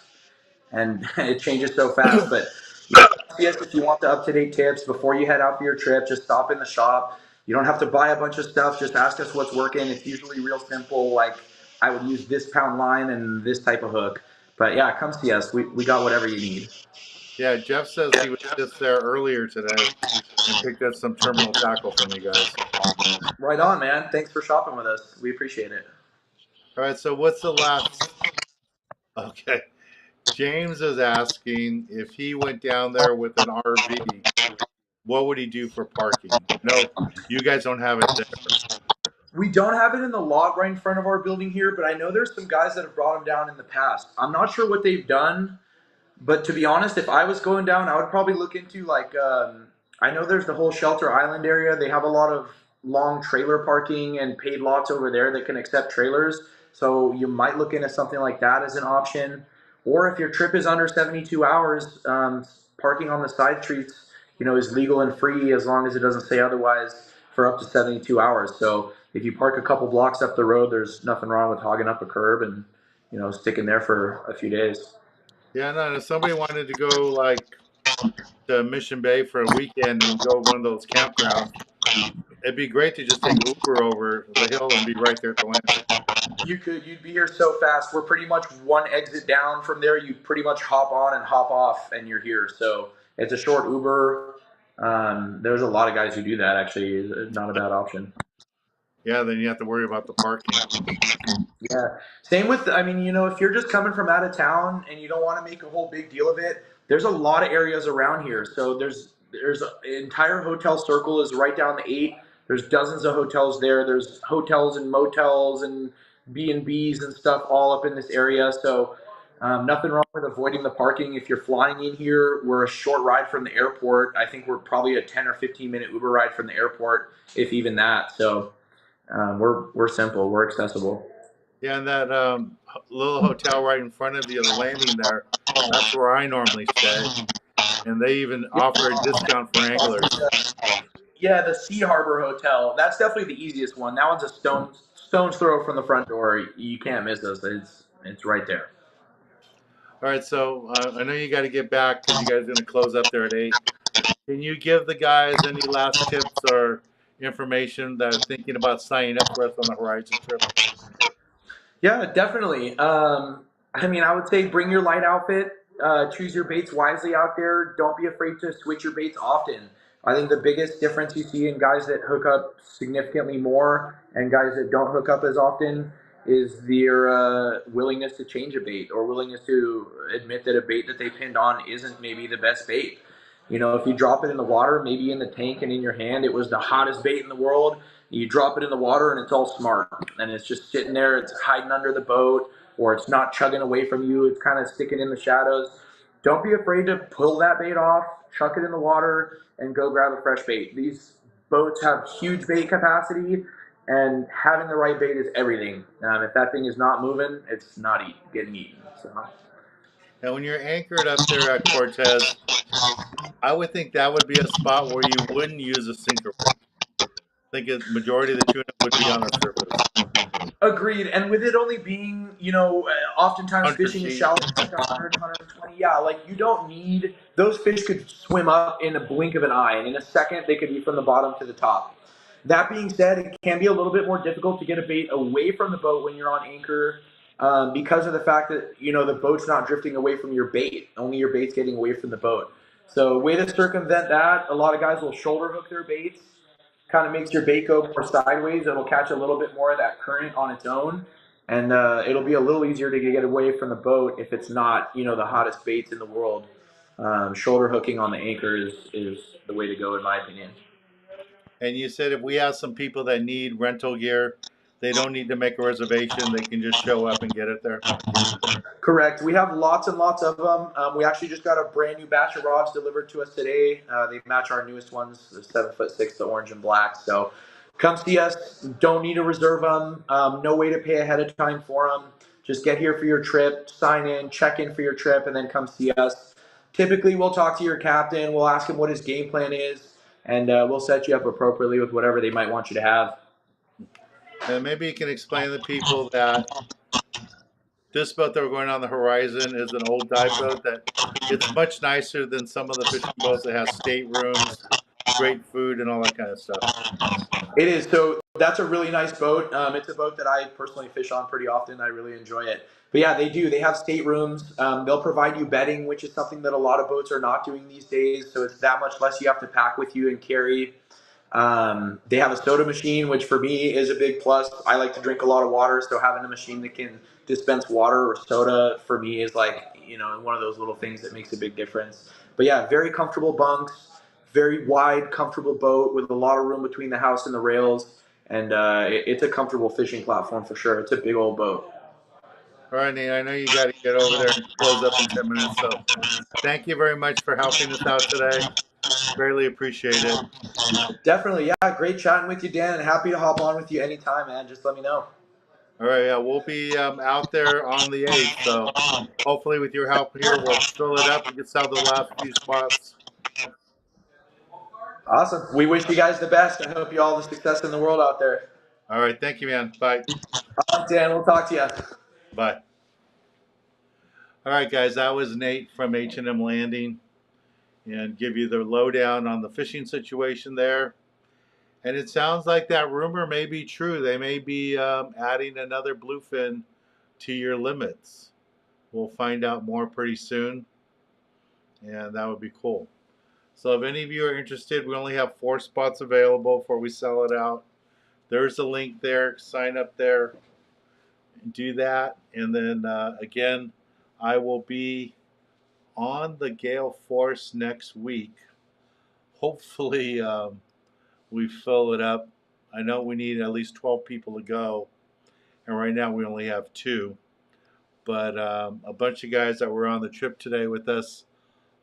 and it changes so fast. But you can see us if you want the up-to-date tips before you head out for your trip. Just stop in the shop. You don't have to buy a bunch of stuff. Just ask us what's working. It's usually real simple. Like I would use this pound line and this type of hook. But yeah, come see us. We got whatever you need. Yeah, Jeff says he was just there earlier today and picked up some terminal tackle from you guys. Right on, man. Thanks for shopping with us. We appreciate it. All right, so what's the last? Okay. James is asking if he went down there with an RV, what would he do for parking? No, you guys don't have it there. We don't have it in the lot right in front of our building here, but I know there's some guys that have brought them down in the past. I'm not sure what they've done. But to be honest, if I was going down, I would probably look into I know there's the whole Shelter Island area. They have a lot of long trailer parking and paid lots over there that can accept trailers. So you might look into something like that as an option. Or if your trip is under 72 hours, parking on the side streets, is legal and free as long as it doesn't say otherwise for up to 72 hours. So if you park a couple blocks up the road, there's nothing wrong with hogging up a curb and, sticking there for a few days. Yeah, no, if somebody wanted to go like to Mission Bay for a weekend and go to one of those campgrounds, it'd be great to just take Uber over the hill and be right there at the landing. You'd be here so fast. We're pretty much one exit down from there. You pretty much hop on and hop off, and you're here. So it's a short Uber. There's a lot of guys who do that. Actually, it's not a bad option. Yeah, then you have to worry about the parking. Yeah. Same with, if you're just coming from out of town and you don't want to make a whole big deal of it, there's a lot of areas around here. So there's an entire hotel circle is right down the 8. There's dozens of hotels there. There's hotels and motels and B&Bs and stuff all up in this area. So Nothing wrong with avoiding the parking. If you're flying in here, we're a short ride from the airport. I think we're probably a 10 or 15-minute Uber ride from the airport, if even that. So we're simple. We're accessible. Yeah, and that little hotel right in front of you, the landing there, that's where I normally stay. And they even offer a discount for anglers. Yeah, the Sea Harbor Hotel. That's definitely the easiest one. That one's a stone's throw from the front door. You can't miss us. It's right there. All right, so I know you got to get back because you guys are going to close up there at 8. Can you give the guys any last tips or information that are thinking about signing up for us on the Horizon trip? Yeah, definitely. I mean, I would say bring your light outfit. Choose your baits wisely out there. Don't be afraid to switch your baits often. I think the biggest difference you see in guys that hook up significantly more and guys that don't hook up as often is their willingness to change a bait or willingness to admit that a bait that they pinned on isn't maybe the best bait. You know, if you drop it in the water, maybe in the tank and in your hand, it was the hottest bait in the world. You drop it in the water and it's all smart and it's just sitting there. It's hiding under the boat or it's not chugging away from you. It's kind of sticking in the shadows. Don't be afraid to pull that bait off, chuck it in the water, and go grab a fresh bait. These boats have huge bait capacity, and having the right bait is everything. If that thing is not moving, it's not getting eaten. So. And when you're anchored up there at Cortez, I would think that would be a spot where you wouldn't use a sinker rig. I think the majority of the tuna would be on the surface. Agreed. And with it only being, oftentimes 100 fishing is feet. shallow, like 100, 120. Yeah, like you don't need, those fish could swim up in a blink of an eye, and in a second, they could be from the bottom to the top. That being said, it can be a little bit more difficult to get a bait away from the boat when you're on anchor because of the fact that, the boat's not drifting away from your bait. Only your bait's getting away from the boat. So, way to circumvent that, a lot of guys will shoulder hook their baits, kind of makes your bait go more sideways. It'll catch a little bit more of that current on its own, and it'll be a little easier to get away from the boat if it's not, the hottest baits in the world. Shoulder hooking on the anchor is the way to go, in my opinion. And you said if we have some people that need rental gear, they don't need to make a reservation. They can just show up and get it there. Correct. We have lots and lots of them. We actually just got a brand new batch of rods delivered to us today. They match our newest ones, the 7'6", the orange and black. So come see us. Don't need to reserve them. No way to pay ahead of time for them. Just get here for your trip, sign in, check in for your trip, and then come see us. Typically, we'll talk to your captain. We'll ask him what his game plan is, and we'll set you up appropriately with whatever they might want you to have. And maybe you can explain to people that this boat that we're going on the Horizon is an old dive boat that it's much nicer than some of the fishing boats that has staterooms, great food, and all that kind of stuff. It is. So that's a really nice boat. It's a boat that I personally fish on pretty often. I really enjoy it. But yeah, they do. They have staterooms. They'll provide you bedding, which is something that a lot of boats are not doing these days. So it's that much less you have to pack with you and carry. They have a soda machine, which for me is a big plus. I like to drink a lot of water, so having a machine that can dispense water or soda for me is like, one of those little things that makes a big difference. But yeah, very comfortable bunks, very wide, comfortable boat with a lot of room between the house and the rails. And it's a comfortable fishing platform for sure. It's a big old boat. All right, Nate, I know you got to get over there and close up in 10 minutes. So thank you very much for helping us out today. Greatly appreciate it. Definitely, yeah. Great chatting with you, Dan, and happy to hop on with you anytime, man. Just let me know. All right, yeah, we'll be out there on the 8th. So hopefully, with your help here, we'll fill it up and get out the last few spots. Awesome. We wish you guys the best. I hope you all the success in the world out there. All right, thank you, man. Bye. All right, Dan, we'll talk to you. Bye. All right, guys, that was Nate from H&M Landing, and give you the lowdown on the fishing situation there. And it sounds like that rumor may be true. They may be adding another bluefin to your limits. We'll find out more pretty soon, and that would be cool. So if any of you are interested, we only have 4 spots available before we sell it out. There's a link there. Sign up there and do that. And then again, I will be on the gale force next week. Hopefully we fill it up. I know we need at least 12 people to go, and right now we only have 2. But a bunch of guys that were on the trip today with us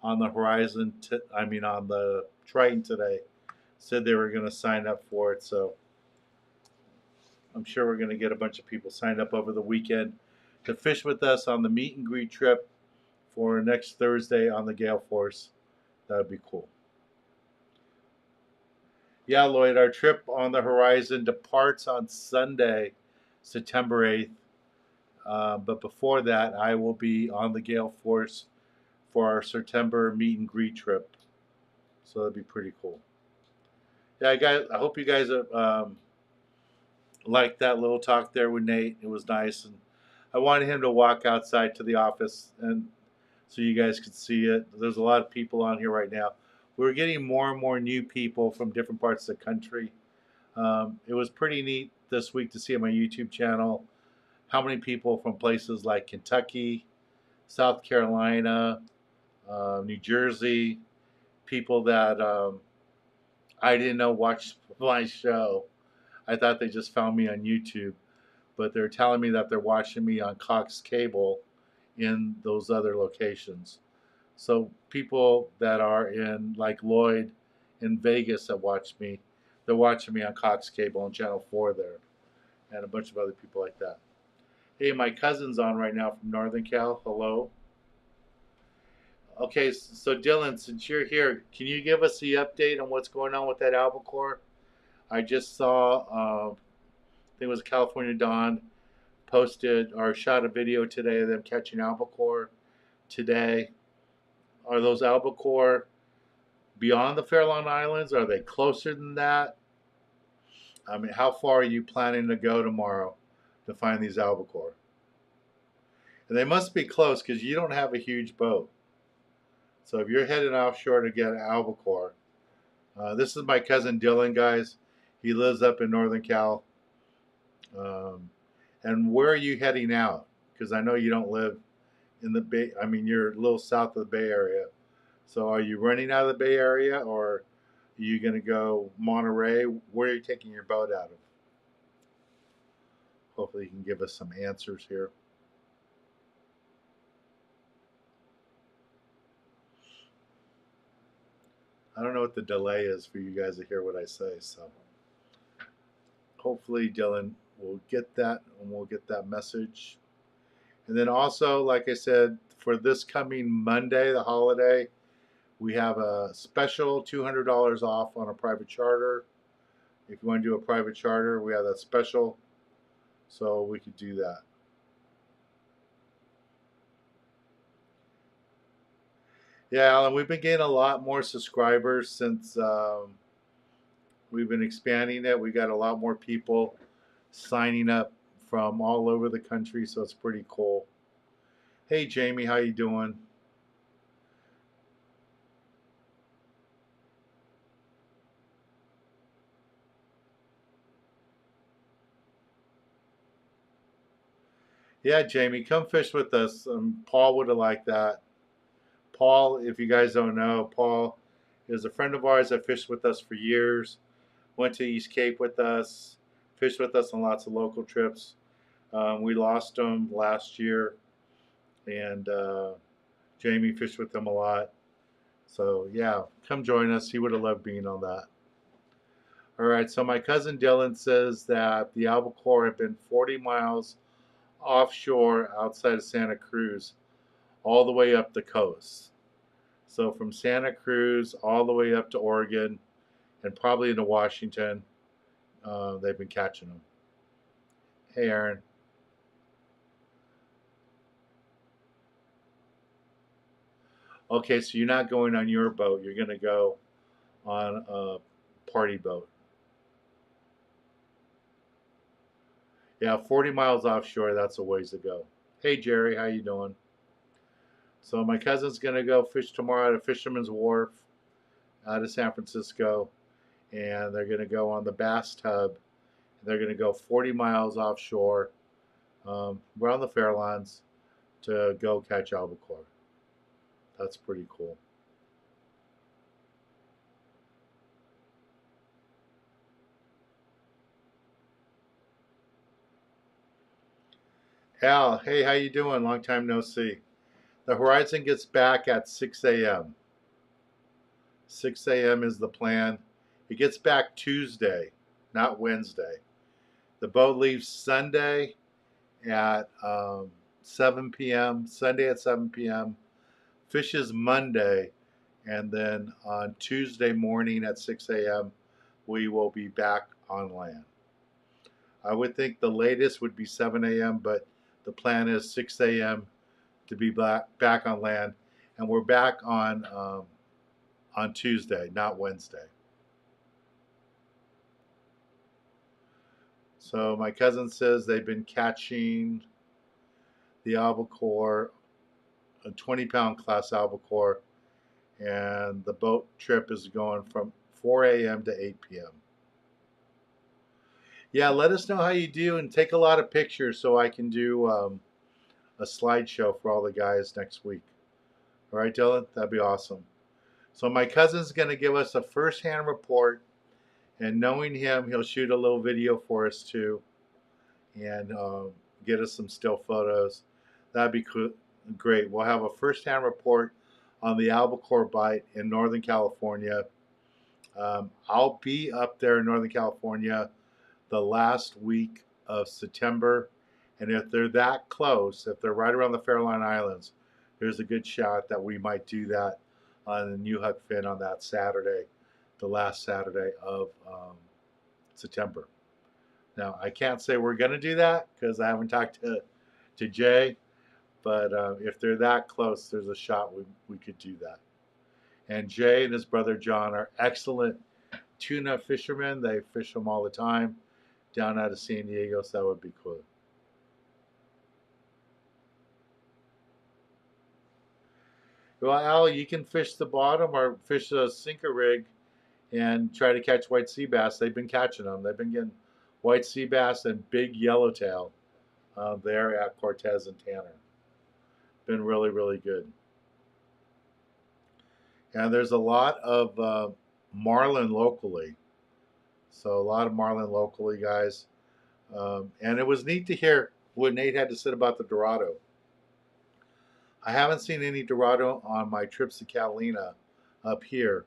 on the Horizon, on the Triton today, said they were going to sign up for it. So I'm sure we're going to get a bunch of people signed up over the weekend to fish with us on the meet and greet trip for next Thursday on the Gale Force. That would be cool. Yeah, Lloyd, our trip on the Horizon departs on Sunday, September 8th. But before that, I will be on the Gale Force for our September meet and greet trip. So that'd be pretty cool. Yeah, guys, I hope you guys liked that little talk there with Nate. It was nice, and I wanted him to walk outside to the office and so you guys could see it. There's a lot of people on here right now. We're getting more and more new people from different parts of the country. It was pretty neat this week to see on my YouTube channel how many people from places like Kentucky, South Carolina, New Jersey, people that I didn't know watched my show. I thought they just found me on YouTube, but they're telling me that they're watching me on Cox Cable in those other locations. So people that are in like Lloyd in Vegas that watch me, they're watching me on Cox Cable and Channel 4 there, and a bunch of other people like that. Hey, my cousin's on right now from Northern Cal. Hello. Okay, so Dylan, since you're here, can you give us the update on what's going on with that albacore? I just saw, I think it was California Dawn, posted or shot a video today of them catching albacore today. Are those albacore beyond the Farallon Islands? Are they closer than that? I mean, how far are you planning to go tomorrow to find these albacore? And they must be close because you don't have a huge boat. So if you're heading offshore to get albacore, this is my cousin Dylan, guys. He lives up in Northern Cal. And where are you heading out? Because I know you don't live in the Bay. I mean, you're a little south of the Bay Area. So are you running out of the Bay Area, or are you going to go Monterey? Where are you taking your boat out of? Hopefully you can give us some answers here. I don't know what the delay is for you guys to hear what I say. So hopefully Dylan will get that and we'll get that message. And then also, like I said, for this coming Monday, the holiday, we have a special $200 off on a private charter. If you want to do a private charter, we have that special. So we could do that. Yeah, Alan, we've been getting a lot more subscribers since we've been expanding it. We got a lot more people signing up from all over the country, so it's pretty cool. Hey, Jamie, how you doing? Yeah, Jamie, come fish with us. Paul would have liked that. Paul, if you guys don't know, Paul is a friend of ours that fished with us for years. Went to East Cape with us, fished with us on lots of local trips. We lost him last year, and Jamie fished with him a lot. So yeah, come join us. He would have loved being on that. All right, so my cousin Dylan says that the albacore had been 40 miles offshore outside of Santa Cruz, all the way up the coast. So from Santa Cruz all the way up to Oregon and probably into Washington, they've been catching them. Hey, Aaron. Okay, so you're not going on your boat. You're going to go on a party boat. Yeah, 40 miles offshore, that's a ways to go. Hey, Jerry, how you doing? So my cousin's going to go fish tomorrow at Fisherman's Wharf out of San Francisco, and they're going to go on the Bass Tub. They're going to go 40 miles offshore around the Farallones to go catch albacore. That's pretty cool. Al, hey, how you doing? Long time no see. The Horizon gets back at 6 a.m. 6 a.m. is the plan. It gets back Tuesday, not Wednesday. The boat leaves Sunday at 7 p.m., Sunday at 7 p.m., fishes Monday, and then on Tuesday morning at 6 a.m., we will be back on land. I would think the latest would be 7 a.m., but the plan is 6 a.m. to be back on land, and we're back on Tuesday, not Wednesday. So my cousin says they've been catching the albacore, a 20-pound class albacore, and the boat trip is going from 4 a.m. to 8 p.m. Yeah, let us know how you do and take a lot of pictures so I can do a slideshow for all the guys next week. All right, Dylan, that'd be awesome. So my cousin's going to give us a first-hand report, and knowing him, he'll shoot a little video for us too, and get us some still photos. That'd be great. We'll have a first-hand report on the albacore bite in Northern California. I'll be up there in Northern California the last week of September, and if they're that close, if they're right around the Farallon Islands, there's a good shot that we might do that on the New Huck Fin on that Saturday, the last Saturday of September. Now, I can't say we're going to do that because I haven't talked to Jay, but if they're that close, there's a shot we could do that. And Jay and his brother John are excellent tuna fishermen. They fish them all the time down out of San Diego, so that would be cool. Well, Al, you can fish the bottom or fish a sinker rig and try to catch white sea bass. They've been catching them. They've been getting white sea bass and big yellowtail there at Cortez and Tanner. Been really, really good. And there's a lot of marlin locally. So a lot of marlin locally, guys. And it was neat to hear what Nate had to say about the Dorado. I haven't seen any Dorado on my trips to Catalina up here,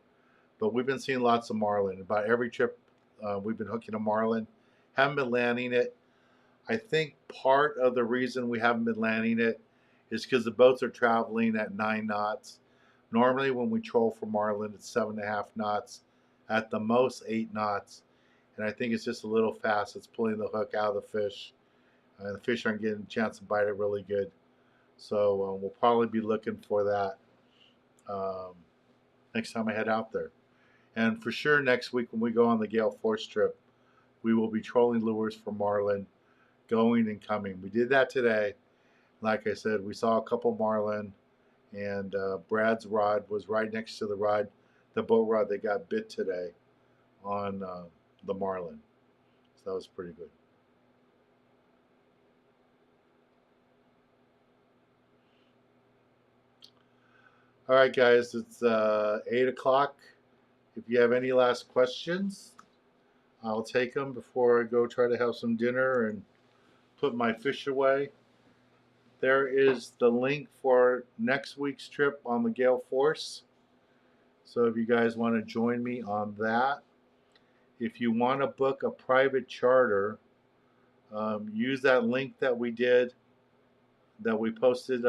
but we've been seeing lots of marlin. About every trip we've been hooking a marlin. Haven't been landing it. I think part of the reason we haven't been landing it is because the boats are traveling at 9 knots. Normally when we troll for marlin, it's 7.5 knots, at the most 8 knots. And I think it's just a little fast. It's pulling the hook out of the fish. The fish aren't getting a chance to bite it really good. So we'll probably be looking for that next time I head out there. And for sure next week when we go on the Gale Force trip, we will be trolling lures for marlin, going and coming. We did that today. Like I said, we saw a couple marlin, and Brad's rod was right next to the boat rod that got bit today on the marlin. So that was pretty good. All right, guys, it's 8 o'clock. If you have any last questions, I'll take them before I go try to have some dinner and put my fish away. There is the link for next week's trip on the Gale Force. So if you guys want to join me on that, if you want to book a private charter, use that link that we did, that we posted,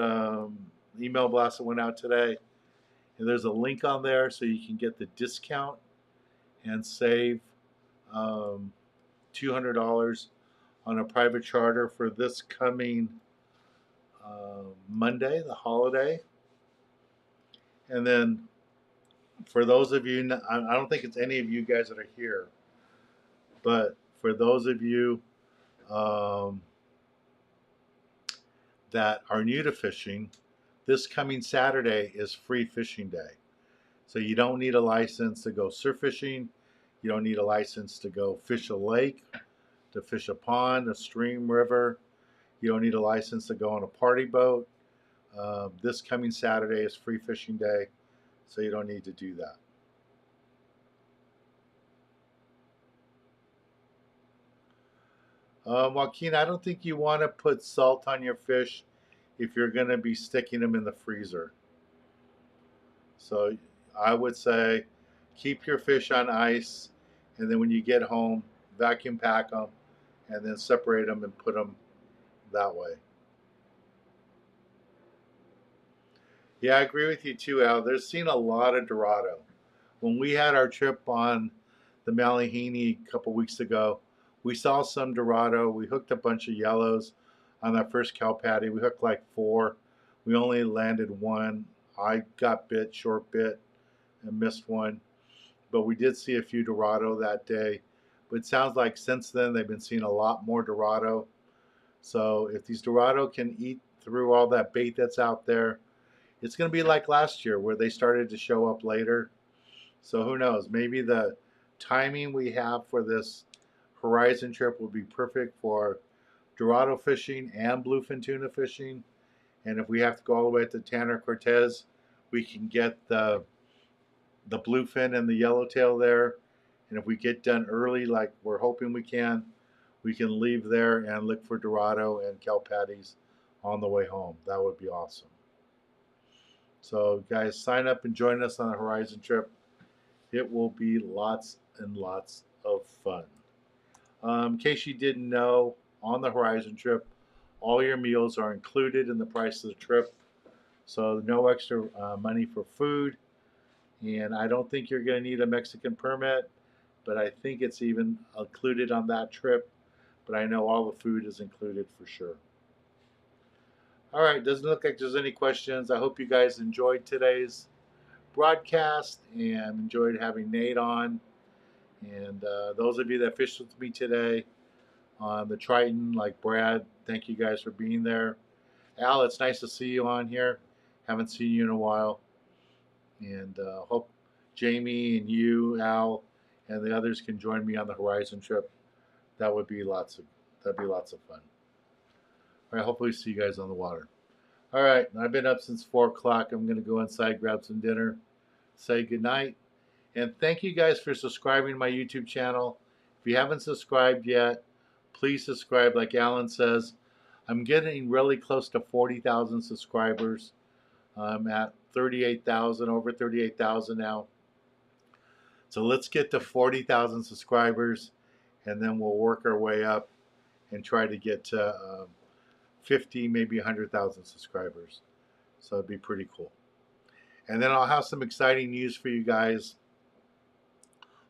email blast that went out today. And there's a link on there so you can get the discount and save $200 on a private charter for this coming Monday, the holiday. And then for those of you, I don't think it's any of you guys that are here, but for those of you that are new to fishing, this coming Saturday is free fishing day. So you don't need a license to go surf fishing. You don't need a license to go fish a lake, to fish a pond, a stream, river. You don't need a license to go on a party boat. This coming Saturday is free fishing day, so you don't need to do that. Joaquin, I don't think you want to put salt on your fish if you're going to be sticking them in the freezer. So I would say keep your fish on ice, and then when you get home, vacuum pack them, and then separate them and put them that way. Yeah, I agree with you too, Al. There's seen a lot of Dorado. When we had our trip on the Malihini a couple weeks ago, we saw some Dorado. We hooked a bunch of yellows on that first cow patty. We hooked like four. We only landed one. I got bit, short bit, and missed one. But we did see a few Dorado that day. But it sounds like since then they've been seeing a lot more Dorado. So if these Dorado can eat through all that bait that's out there, it's going to be like last year where they started to show up later. So who knows? Maybe the timing we have for this horizon trip will be perfect for Dorado fishing and bluefin tuna fishing. And if we have to go all the way to Tanner Cortez, we can get the bluefin and the yellowtail there. And if we get done early, like we're hoping we can leave there and look for Dorado and kelp patties on the way home. That would be awesome. So, guys, sign up and join us on the Horizon trip. It will be lots and lots of fun. In case you didn't know, on the Horizon trip, all your meals are included in the price of the trip. So, no extra money for food. And I don't think you're going to need a Mexican permit, but I think it's even included on that trip. But I know all the food is included for sure. All right, doesn't look like there's any questions. I hope you guys enjoyed today's broadcast and enjoyed having Nate on. And those of you that fished with me today on the Triton, like Brad, thank you guys for being there. Al, it's nice to see you on here. Haven't seen you in a while. And hope Jamie and you, Al, and the others can join me on the Horizon trip. That'd be lots of fun. All right, hopefully see you guys on the water. All right, I've been up since 4 o'clock. I'm gonna go inside, grab some dinner, say goodnight, and thank you guys for subscribing to my YouTube channel. If you haven't subscribed yet, please subscribe. Like Alan says, I'm getting really close to 40,000 subscribers. I'm at 38,000, over 38,000 now. So let's get to 40,000 subscribers, and then we'll work our way up and try to get to 50, maybe 100,000 subscribers. So it'd be pretty cool. And then I'll have some exciting news for you guys,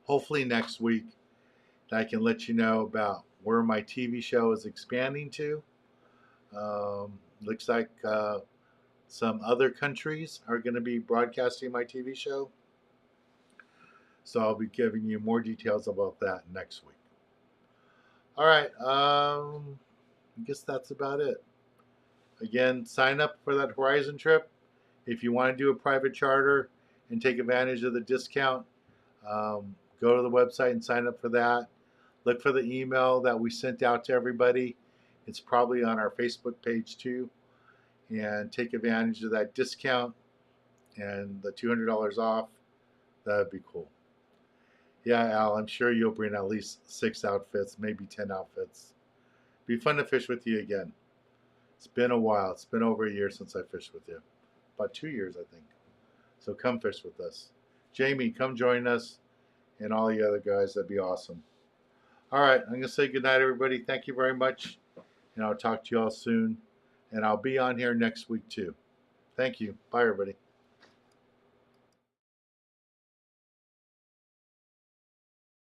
hopefully next week, that I can let you know about where my TV show is expanding to. Looks like some other countries are going to be broadcasting my TV show. So I'll be giving you more details about that next week. All right. I guess that's about it. Again, sign up for that Horizon trip. If you want to do a private charter and take advantage of the discount, go to the website and sign up for that. Look for the email that we sent out to everybody. It's probably on our Facebook page too. And take advantage of that discount and the $200 off. That would be cool. Yeah, Al, I'm sure you'll bring at least 6 outfits, maybe 10 outfits. Be fun to fish with you again. It's been a while. It's been over a year since I fished with you. About 2 years, I think. So come fish with us. Jamie, come join us, and all the other guys. That'd be awesome. All right, I'm going to say goodnight, everybody. Thank you very much, and I'll talk to you all soon. And I'll be on here next week, too. Thank you. Bye, everybody.